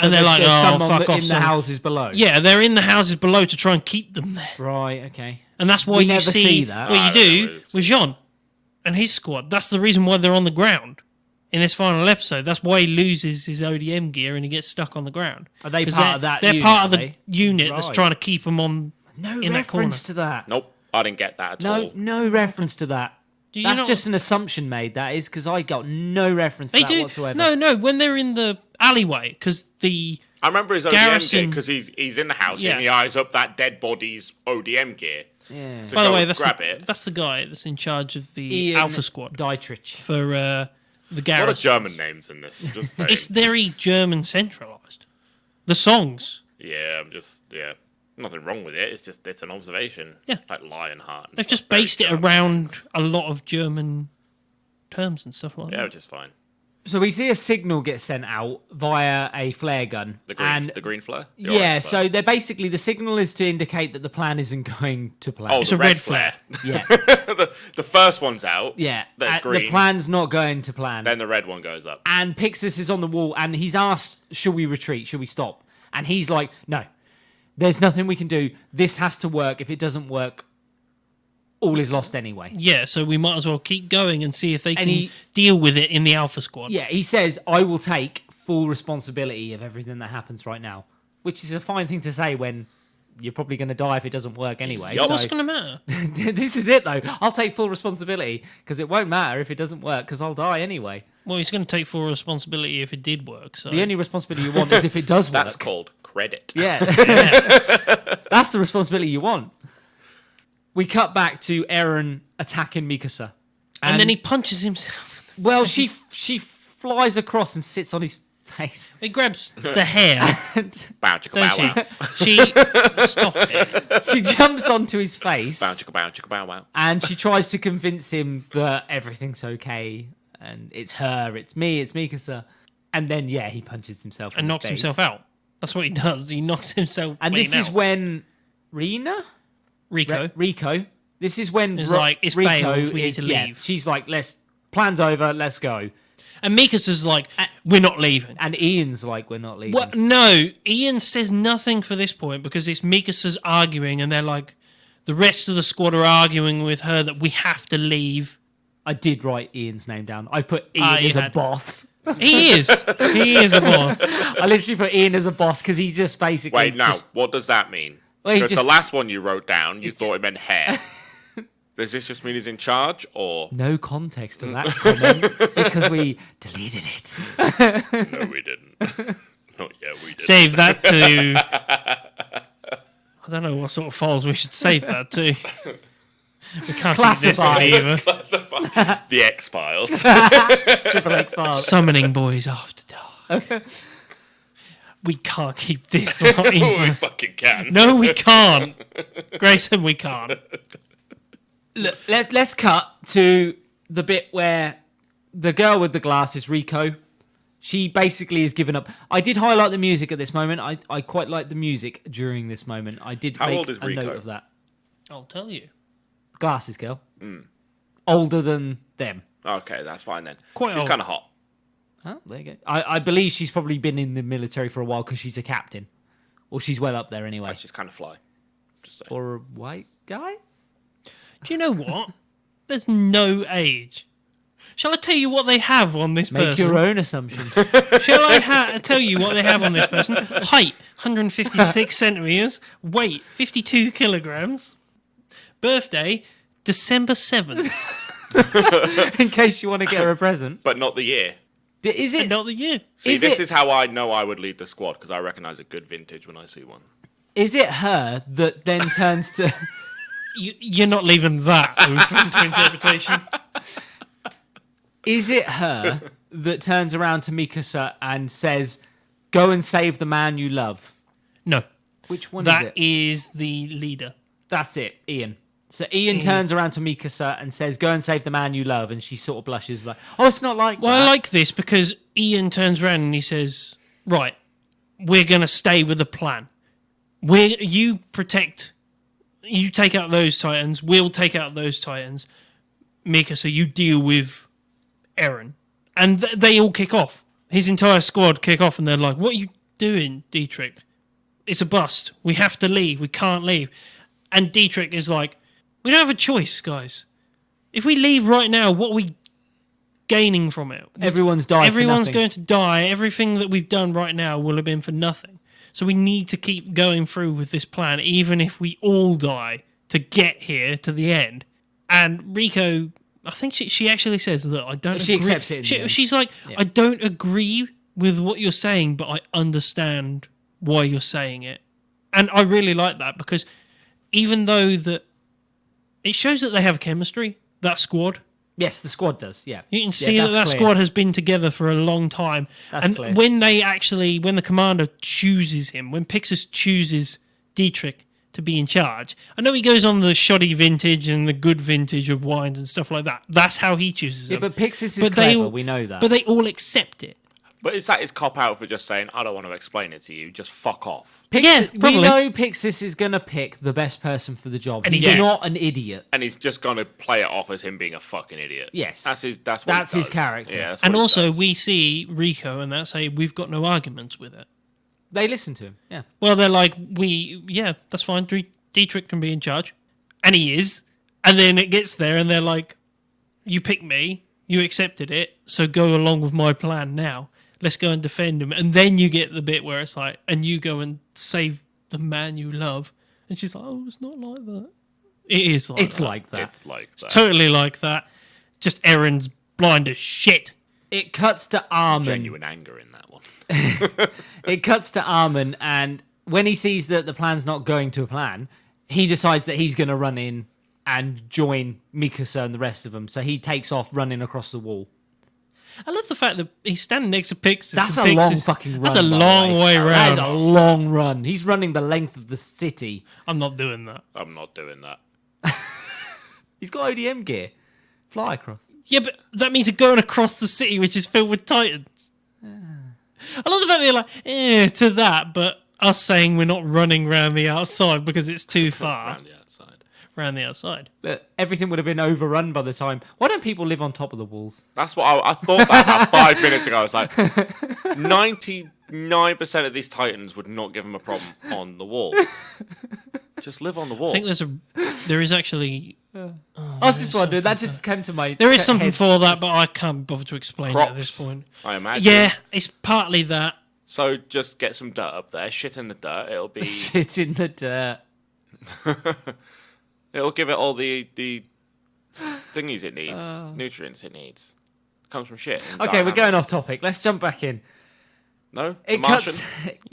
and they're like, there's "Oh, some on fuck the, off!" in the son." houses below. Yeah, they're in the houses below to try and keep them there, Right. Okay. and that's why We you never see, see that. what I you don't do know. with Jean and his squad. That's the reason why they're on the ground in this final episode. That's why he loses his ODM gear and he gets stuck on the ground. Are they 'Cause part of that They're unit, part of are the they? unit that's Right. trying to keep them on. No in that corner. reference to that. Nope. I didn't get that at all. No reference to that. Do you That's not- just an assumption made. That is because I got no reference to They that do. whatsoever. No. When they're in the alleyway, because the I remember his ODM Garrison- gear because he's in the house Yeah. and he eyes up that dead body's ODM gear. Yeah. To by the go way, that's grab the, it. that's the guy that's in charge of the Ian Alpha Squad Dietrich. for the What are garrison. German names in this? I'm just saying. It's very German centralized. The songs. Yeah, nothing wrong with it. It's an observation. Yeah. Like Lionheart. and They've stuff, just very based it German. around a lot of German terms and stuff like Yeah, that. which is fine. So we see a signal get sent out via a flare gun. The green flare. The Yeah, orange flare. so they're basically the signal is to indicate that the plan isn't going to plan. Oh, It's the a red flare. yeah, the first one's out. yeah. That's The green. plan's not going to plan. Then the red one goes up. And Pixis is on the wall, and he's asked, "Should we retreat? Should we stop?" And he's like, "No, there's nothing we can do. This has to work. If it doesn't work, all is lost anyway." Yeah, so we might as well keep going and see if they can he- deal with it in the Alpha Squad. Yeah, he says, "I will take full responsibility of everything that happens right now," which is a fine thing to say when you're probably going to die if it doesn't work anyway. Yup. What's So going to matter? this is it, though. I'll take full responsibility because it won't matter if it doesn't work because I'll die anyway. Well, he's going to take full responsibility if it did work. So The only responsibility you want is if it does work. That's called credit. Yeah. That's the responsibility you want. We cut back to Eren attacking Mikasa. and then he punches himself. Well, she flies across and sits on his face. He grabs the hair, Bow chicka don't bow she? wow. She stop it. She jumps onto his face Bow chicka bow wow. and she tries to convince him that everything's okay and it's her, it's me, it's Mikasa. And then, yeah, he punches himself in And the knocks face. himself out. That's what he does. He knocks himself. And clean this is out. when Rina? Rico. Rico. This is when It's like, it's Rico failed, we need is, to yeah, leave. she's like, plan's over, let's go. And Mikasa's like, we're not leaving. And Ian's like, we're not leaving. What? No, Ian says nothing for this point because it's Mikasa's arguing, and they're like, the rest of the squad are arguing with her that we have to leave. I did write Ian's name down. I put Ian Ah, you as a had- boss. He is. He is a boss. I literally put Ian as a boss because he just basically. Wait, now, just- what does that mean? Well, he Because just- the last one you wrote down, you thought it meant hair. Does this just mean he's in charge, or no context to that comment because we deleted it. no, we didn't? Not yet, we didn't. Save that to. I don't know what sort of files we should save that to. We can't keep this Classified. in either. The X-Files. Triple X Files. Summoning boys after dark. We can't keep this on we either. fucking can. No, we can't. Grayson, we can't. Look, let's cut to the bit where the girl with the glasses, Rico, she basically has given up. I did highlight the music at this moment. I quite like the music during this moment. I did How make old is a Rico? note of that. I'll tell you. Glasses girl. Older than them. Okay, that's fine then. Quite She's old. kind of hot. Oh, there you go. I believe she's probably been in the military for a while because she's a captain. Or she's well up there anyway. She's kind of fly. Just saying. Or a white guy? Do you know what? There's no age. Shall I tell you what they have on this Make person? your own assumption. Shall I tell you what they have on this person? Height, 156 centimetres. Weight, 52 kilograms. Birthday, December 7th. In case you want to get her a present. But not the year. Is it? Not the year. See, Is this it- is how I know I would lead the squad, because I recognise a good vintage when I see one. Is it her that then turns to... You're not leaving that open to interpretation. Is it her that turns around to Mikasa and says, "Go and save the man you love"? No, Which one is that it? is the leader. That's it, Ian. So Ian turns around to Mikasa and says, "Go and save the man you love," and she sort of blushes like, "Oh, it's not like Well, that." I like this because Ian turns around and he says, "Right, we're going to stay with the plan. You take out those Titans, we'll take out those Titans. Mikasa, you deal with Eren." And they all kick off. His entire squad kick off and they're like, "What are you doing, Dietrich? It's a bust. We have to leave. We can't leave." And Dietrich is like, "We don't have a choice, guys. If we leave right now, what are we gaining from it? Everyone's died. Everyone's for nothing. going to die. Everything that we've done right now will have been for nothing. So we need to keep going through with this plan, even if we all die to get here to the end." And Rico, I think she actually says, "Look, I don't." She agree." accepts it in the end. She's like, "I don't agree with what you're saying, but I understand why you're saying it," and I really like that because even though that it shows that they have chemistry, that squad. Yes, the squad does. Yeah, You can Yeah, see that that's clear. squad has been together for a long time. That's and clear. when the commander chooses him, when Pixis chooses Dietrich to be in charge, I know he goes on the shoddy vintage and the good vintage of wines and stuff like that. That's how he chooses Yeah, them. but Pixis is But they clever. all- We know that. But they all accept it. But is that his cop out for just saying, "I don't want to explain it to you, just fuck off"? Yeah, we probably. know Pixis is going to pick the best person for the job. And He's he did. not an idiot. And he's just going to play it off as him being a fucking idiot. Yes. That's what That's he his does. character. Yeah, that's And what he also, does. we see Rico and that say, "We've got no arguments with it." They listen to him. Yeah. Well, they're like, yeah, that's fine. Dietrich can be in charge. And he is. And then it gets there and they're like, "You picked me. You accepted it. So go along with my plan now. Let's go and defend him." And then you get the bit where it's like, "And you go and save the man you love." And she's like, "Oh, it's not like that." It is like It's that. like that. It's like that. Totally like that. Just Eren's blind as shit. It cuts to Armin. Genuine anger in that one. It cuts to Armin, and when he sees that the plan's not going to a plan, he decides that he's going to run in and join Mikasa and the rest of them. So he takes off running across the wall. I love the fact that he's standing next to Pixis. That's and a long Pixis- fucking run. That's a by the long way That is round. a long run. He's running the length of the city. I'm not doing that. I'm not doing that. He's got ODM gear. Fly across. Yeah, but that means you're going across the city, which is filled with Titans. I love the fact that you're like, to that, but us saying we're not running round the outside because it's too far. Around the outside. Round the outside. Look, everything would have been overrun by the time. Why don't people live on top of the walls? That's what I thought that about 5 minutes ago. I was like, 99% of these Titans would not give him a problem on the wall. Just live on the wall. I think there is actually, I was just wondering. That just came to my. there is something head. for that, but I can't bother to explain it at this Props, point. I imagine. Yeah, it's partly that. So just get some dirt up there, shit in the dirt. It'll be. Shit in the dirt. It'll give it all the thingies it needs, nutrients it needs. Comes from shit. and Okay, we're dynamic. going off topic. Let's jump back in. No? The It Martian? cuts.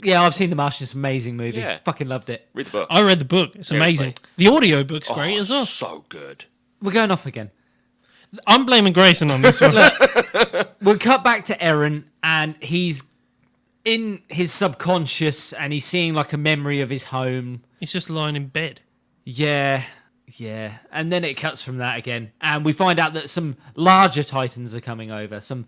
Yeah, I've seen The Martian. It's an amazing movie. Yeah. Fucking loved it. Read the book. I read the book. It's amazing. The audio book's great as well. So good. We're going off again. I'm blaming Grayson on this one. We'll cut back to Eren, and he's in his subconscious, and he's seeing like a memory of his home. He's just lying in bed. Yeah. And then it cuts from that again, and we find out that some larger Titans are coming over. Some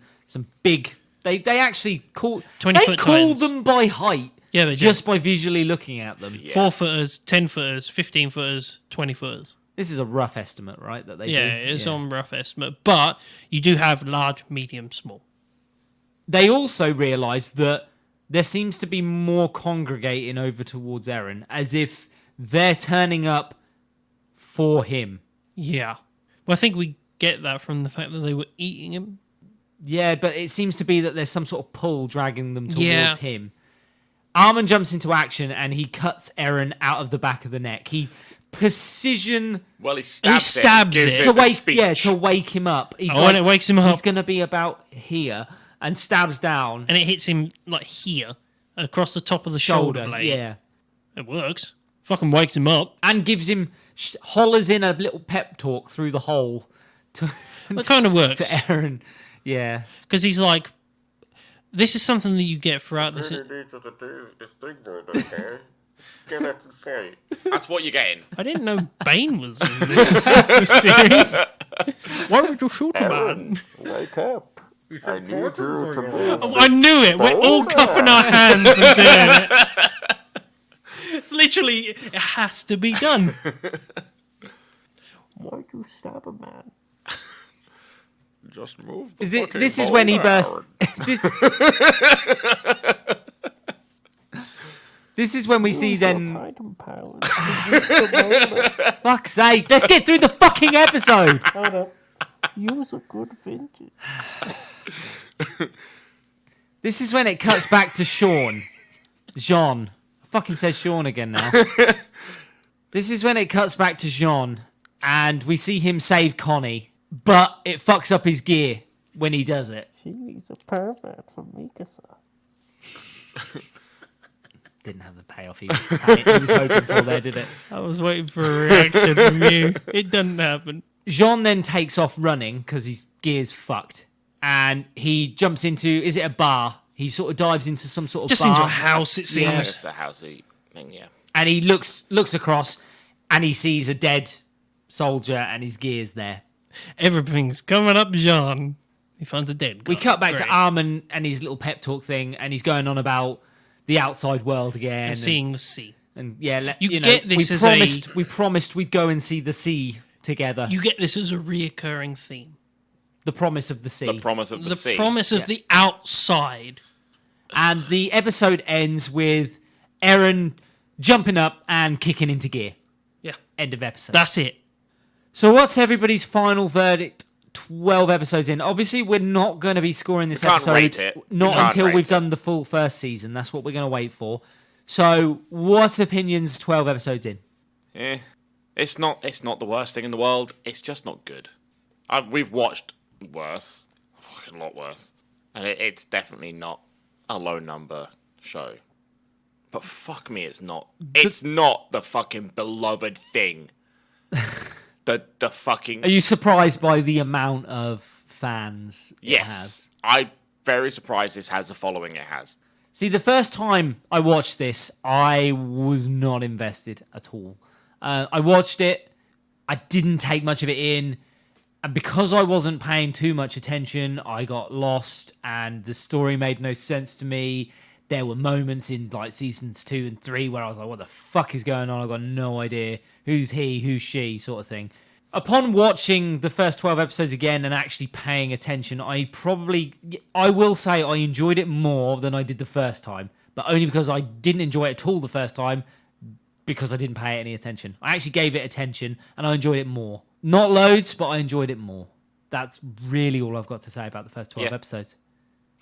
big. They actually call 20-foot call Titans. them by height. Yeah, they do. just by visually looking at them. Yeah. 4-footers, 10-footers, 15-footers, 20-footers. This is a rough estimate, right? That they Yeah, do. it's on rough estimate. But you do have large, medium, small. They also realise that there seems to be more congregating over towards Eren, as if they're turning up for him. Yeah. Well, I think we get that from the fact that they were eating him. Yeah, but it seems to be that there's some sort of pull dragging them towards Yeah. him. Armin jumps into action and he cuts Eren out of the back of the neck. He precision Well, he stabs, stabs it. Gives it. to the wake, speech. yeah, to wake him up. He's Oh, and it wakes him up. He's gonna be about here and stabs down And it hits him, like, here, across the top of the shoulder blade. Yeah, It works. Fucking wakes him up. and gives him hollers in a little pep talk through the hole to That kind of works. to Eren. Yeah, Because he's like, this is something that you get throughout this. That's what you're getting. I didn't know Bane was in this series. Why would you shoot a man? Wake up. I need you to move. Oh, I knew it. We're all cupping our hands and doing it. It's literally, it has to be done. Why'd you stab a man? Just move the is it? fucking This is when he boulder. bursts. This is when we see Use your then. Titan powers. Use the Fuck's sake! Let's get through the fucking episode. Hold up. Use a good vintage. This is when it cuts back to Sean. Jean. I fucking said Sean again now. This is when it cuts back to Jean, and we see him save Connie, but it fucks up his gear when he does it. She needs a pervert for Mikasa. Didn't have the payoff he was hoping for there, did it? I was waiting for a reaction from you. It doesn't happen. Jean then takes off running because his gear's fucked, and he jumps into, is it a bar? He sort of dives into some sort of Just bar. into a house, it seems. Yeah. It's a housey thing, yeah. And he looks across, and he sees a dead soldier, and his gear's there. Everything's coming up, Jean. He finds a dead guy. We cut back Great. to Armin and his little pep talk thing, and he's going on about the outside world again. And seeing the sea. and yeah, You know, get this we as promised, we promised we'd go and see the sea together. You get this as a reoccurring theme. The promise of the sea. The promise of the, The sea. promise of the outside. And the episode ends with Eren jumping up and kicking into gear. Yeah. End of episode. That's it. So what's everybody's final verdict? 12 episodes in. Obviously, we're not going to be scoring this You can't episode. rate it. You Not can't until rate we've it. done the full first season. That's what we're going to wait for. So, what opinions 12 episodes in? It's not the worst thing in the world. It's just not good. We've watched worse. A fucking lot worse. And it's definitely not a low number show. But fuck me, it's not. It's not the fucking beloved thing. the fucking... Are you surprised by the amount of fans it Yes. has? I'm very surprised this has the following it has. See, the first time I watched this, I was not invested at all. I watched it, I didn't take much of it in, and because I wasn't paying too much attention, I got lost, and the story made no sense to me. There were moments in like seasons 2 and 3 where I was like, what the fuck is going on? I got no idea who's he, who's she, sort of thing. Upon watching the first 12 episodes again and actually paying attention, I will say I enjoyed it more than I did the first time, but only because I didn't enjoy it at all the first time because I didn't pay it any attention. I actually gave it attention and I enjoyed it more. Not loads, but I enjoyed it more. That's really all I've got to say about the first 12 Yeah. episodes.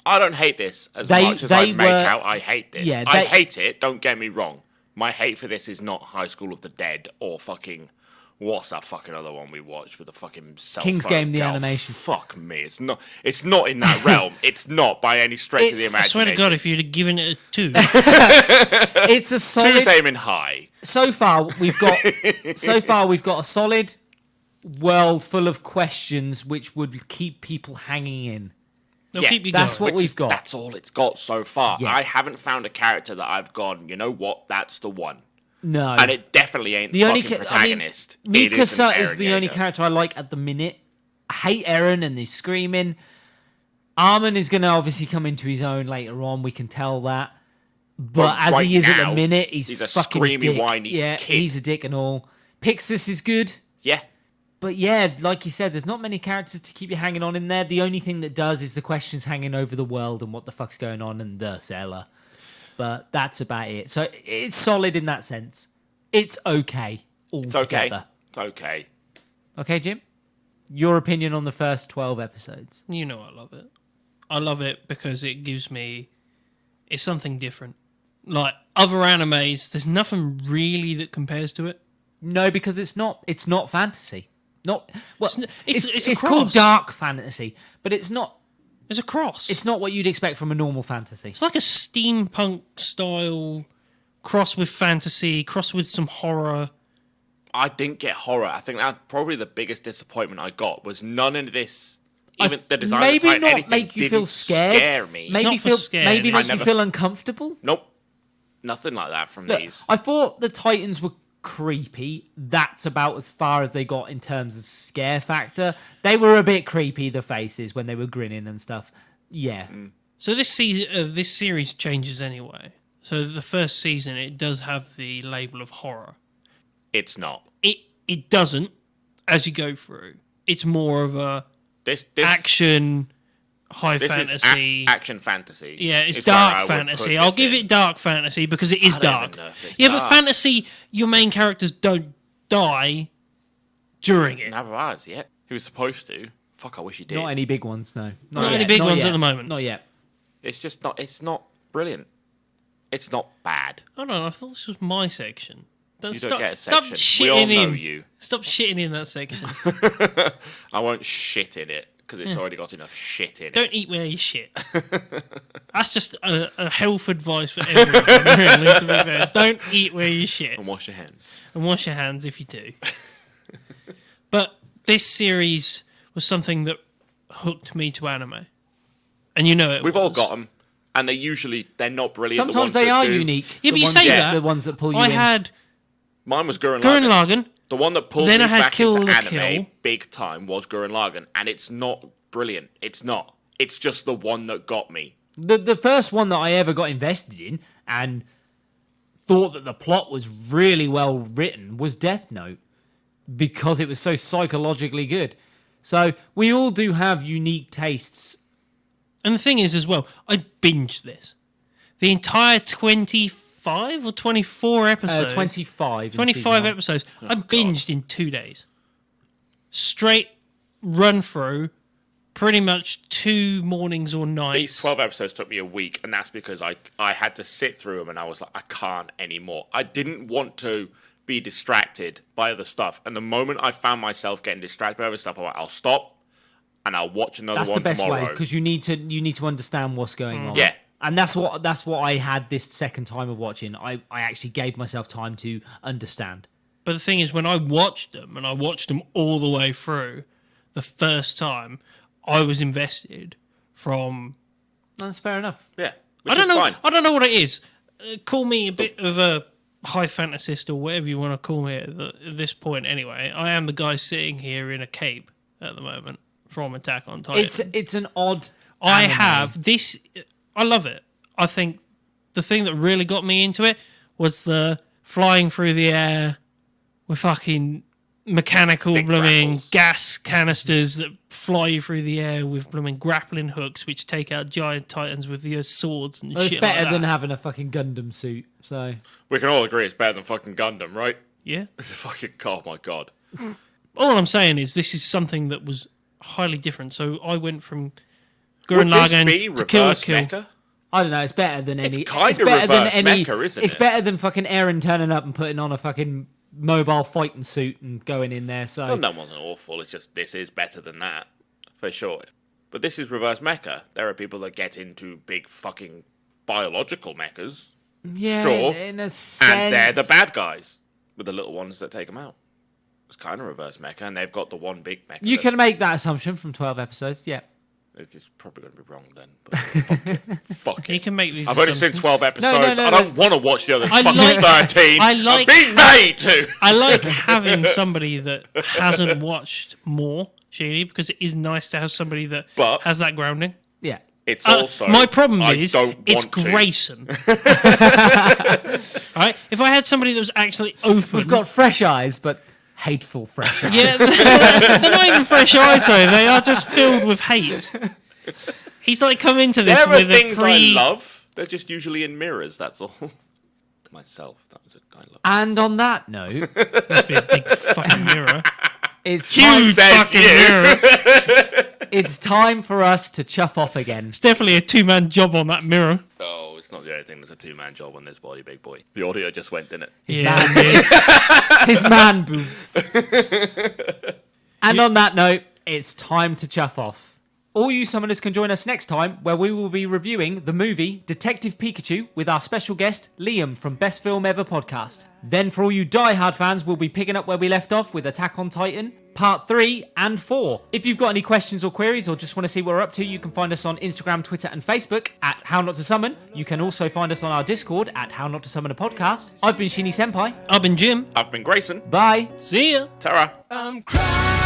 I don't hate this as They- much as I they make were- out I hate this. Yeah, I they- hate it, don't get me wrong. My hate for this is not High School of the Dead or fucking What's that fucking other one we watched with the fucking cell King's phone Game, the girl? animation. Fuck me. It's not in that realm. It's not by any stretch of the It's- imagination. I swear to God, if you'd have given it a 2, It's a solid. Two's aiming high. So far, we've got a solid world full of questions which would keep people hanging in. they'll Yeah, keep you that's going. what we've got. That's all it's got so far. Yeah. I haven't found a character that I've gone, you know what, that's the one. No, And it definitely ain't the only fucking ca- protagonist. I mean, It isn't Mikasa is Eren the only Yeager. character I like at the minute. I hate Eren and he's screaming. Armin is going to obviously come into his own later on. We can tell that. But Well, as right he is at now, the minute, he's he's a fucking screamy, dick. whiny Yeah, kid. he's a dick and all. Pixis is good. Yeah. But yeah, like you said, there's not many characters to keep you hanging on in there. The only thing that does is the questions hanging over the world and what the fuck's going on and the seller. But that's about it. So it's solid in that sense. It's okay It's okay. altogether. It's okay. Okay, Jim? Your opinion on the first 12 episodes? You know I love it. I love it because it gives me... It's something different. Like, other animes, there's nothing really that compares to it. No, because it's not fantasy. Not well, it's a it's called cross. dark fantasy, but it's not There's a cross. it's not what you'd expect from a normal fantasy. It's like a steampunk style cross with fantasy, cross with some horror. I didn't get horror. I think that's probably the biggest disappointment I got was none of this. Even the design of the Maybe Titan, not anything make you didn't feel scared. scare me. Maybe not for feel scared. maybe I make you never- feel uncomfortable. Nope. Nothing like that from Look, these. I thought the Titans were creepy. That's about as far as they got in terms of scare factor. They were a bit creepy, the faces when they were grinning and stuff. Yeah. So this season, this series changes anyway. So the first season, it does have the label of horror. It's not. It doesn't as you go through. It's more of a This action, high this fantasy. is action fantasy. Yeah, it's is where I dark would put fantasy. I'll this give in. it dark fantasy because it is I don't dark. even know if it's Yeah, but dark. fantasy, your main characters don't die during it. Never has yet. He was supposed to. Fuck, I wish he did. Not any big ones, no. Not any yet, big not ones yet. at the moment. Not yet. It's just not. It's not brilliant. It's not bad. I don't know. I thought this was my section. You Stop, don't get a stop section. We all shitting know in. you. Stop shitting in that section. I won't shit in it because it's already got enough shit in it. Don't eat where you shit. That's just a health advice for everyone, really, to be fair. Don't eat where you shit. And wash your hands. And wash your hands if you do. But this series was something that hooked me to anime. And you know it We've was. all got them, and they're not brilliant. The Sometimes ones they that are do- unique. Yeah, The but you ones say that- that. The ones that pull you I in. had Mine was Gurren Gurren Lagann. Lagann. The one that pulled Then me I had back Kill into la anime Kill. big time was Gurren Lagann, and it's not brilliant. It's not. It's just the one that got me. The first one that I ever got invested in and thought that the plot was really well written was Death Note because it was so psychologically good. So we all do have unique tastes. And the thing is, as well, I binged this. The entire 25 or 24 episodes. 25. in 25 season one. episodes. I binged in 2 days. Straight run through, pretty much 2 mornings or nights. These 12 episodes took me a week, and that's because I had to sit through them, and I was like, I can't anymore. I didn't want to be distracted by other stuff, and the moment I found myself getting distracted by other stuff, I'm like, I'll stop, and I'll watch another That's the one best tomorrow. way because you need to understand what's going on. Yeah. And that's what I had this second time of watching. I actually gave myself time to understand. But the thing is, when I watched them, and I watched them all the way through, the first time, I was invested from... That's fair enough. Yeah, which I don't is know. fine. I don't know what it is. Call me a bit of a high fantasist or whatever you want to call me at this point. Anyway, I am the guy sitting here in a cape at the moment from Attack on Titan. It's an odd. I anime. have this. I love it. I think the thing that really got me into it was the flying through the air with fucking mechanical Big blooming grapples. gas canisters that fly you through the air with blooming grappling hooks which take out giant titans with your swords and Well, it's shit better like than that. having a fucking Gundam suit. So We can all agree it's better than fucking Gundam, right? Yeah. It's a fucking, oh my god. All I'm saying is this is something that was highly different. So I went from Would Gurren this Lagann be to Kill la reverse Kill. mecha? I don't know. It's better than any. kinda it's better than reverse any. mecha, isn't It's it? better than fucking Eren turning up and putting on a fucking mobile fighting suit and going in there. So Well, that wasn't awful. It's just this is better than that, for sure. But this is reverse mecha. There are people that get into big fucking biological mechas, yeah, sure, in a sense, and they're the bad guys with the little ones that take them out. It's kind of reverse mecha, and they've got the one big mecha. You that- can make that assumption from 12 episodes. Yeah. It's probably going to be wrong then. But fuck it. Fuck You it. can make these. I've only seen assumptions. 12 episodes. no, I don't want to watch the other I fucking like- 13. I like- I'm being made to. I like having somebody that hasn't watched more, Sheely, because it is nice to have somebody that But- has that grounding. Yeah. It's also my problem I is don't it's want to. Grayson. Right? If I had somebody that was actually open, We've got fresh eyes, but hateful fresh eyes. yeah, they're not even fresh eyes though. They are just filled with hate. He's like come into this There are with a things pre. I love. They're just usually in mirrors, that's all. Myself, that was a I love. And on that note, Must be a big fucking mirror. it's Huge says fucking you. mirror. it's time for us to chuff off again. It's definitely a two-man job on that mirror. Oh, it's not the only thing that's a two-man job on this body, big boy. The audio just went, didn't it? Yeah, His man boots. And on that note, it's time to chuff off. All you summoners can join us next time, where we will be reviewing the movie Detective Pikachu with our special guest Liam from Best Film Ever podcast. Then for all you Die-Hard fans, we'll be picking up where we left off with Attack on Titan Part 3 and 4. If you've got any questions or queries or just want to see what we're up to, you can find us on Instagram, Twitter and Facebook at How Not to Summon. You can also find us on our Discord at How Not to Summon a Podcast. I've been Shinny Senpai. I've been Jim. I've been Grayson. Bye. See ya. Tara. I'm crying.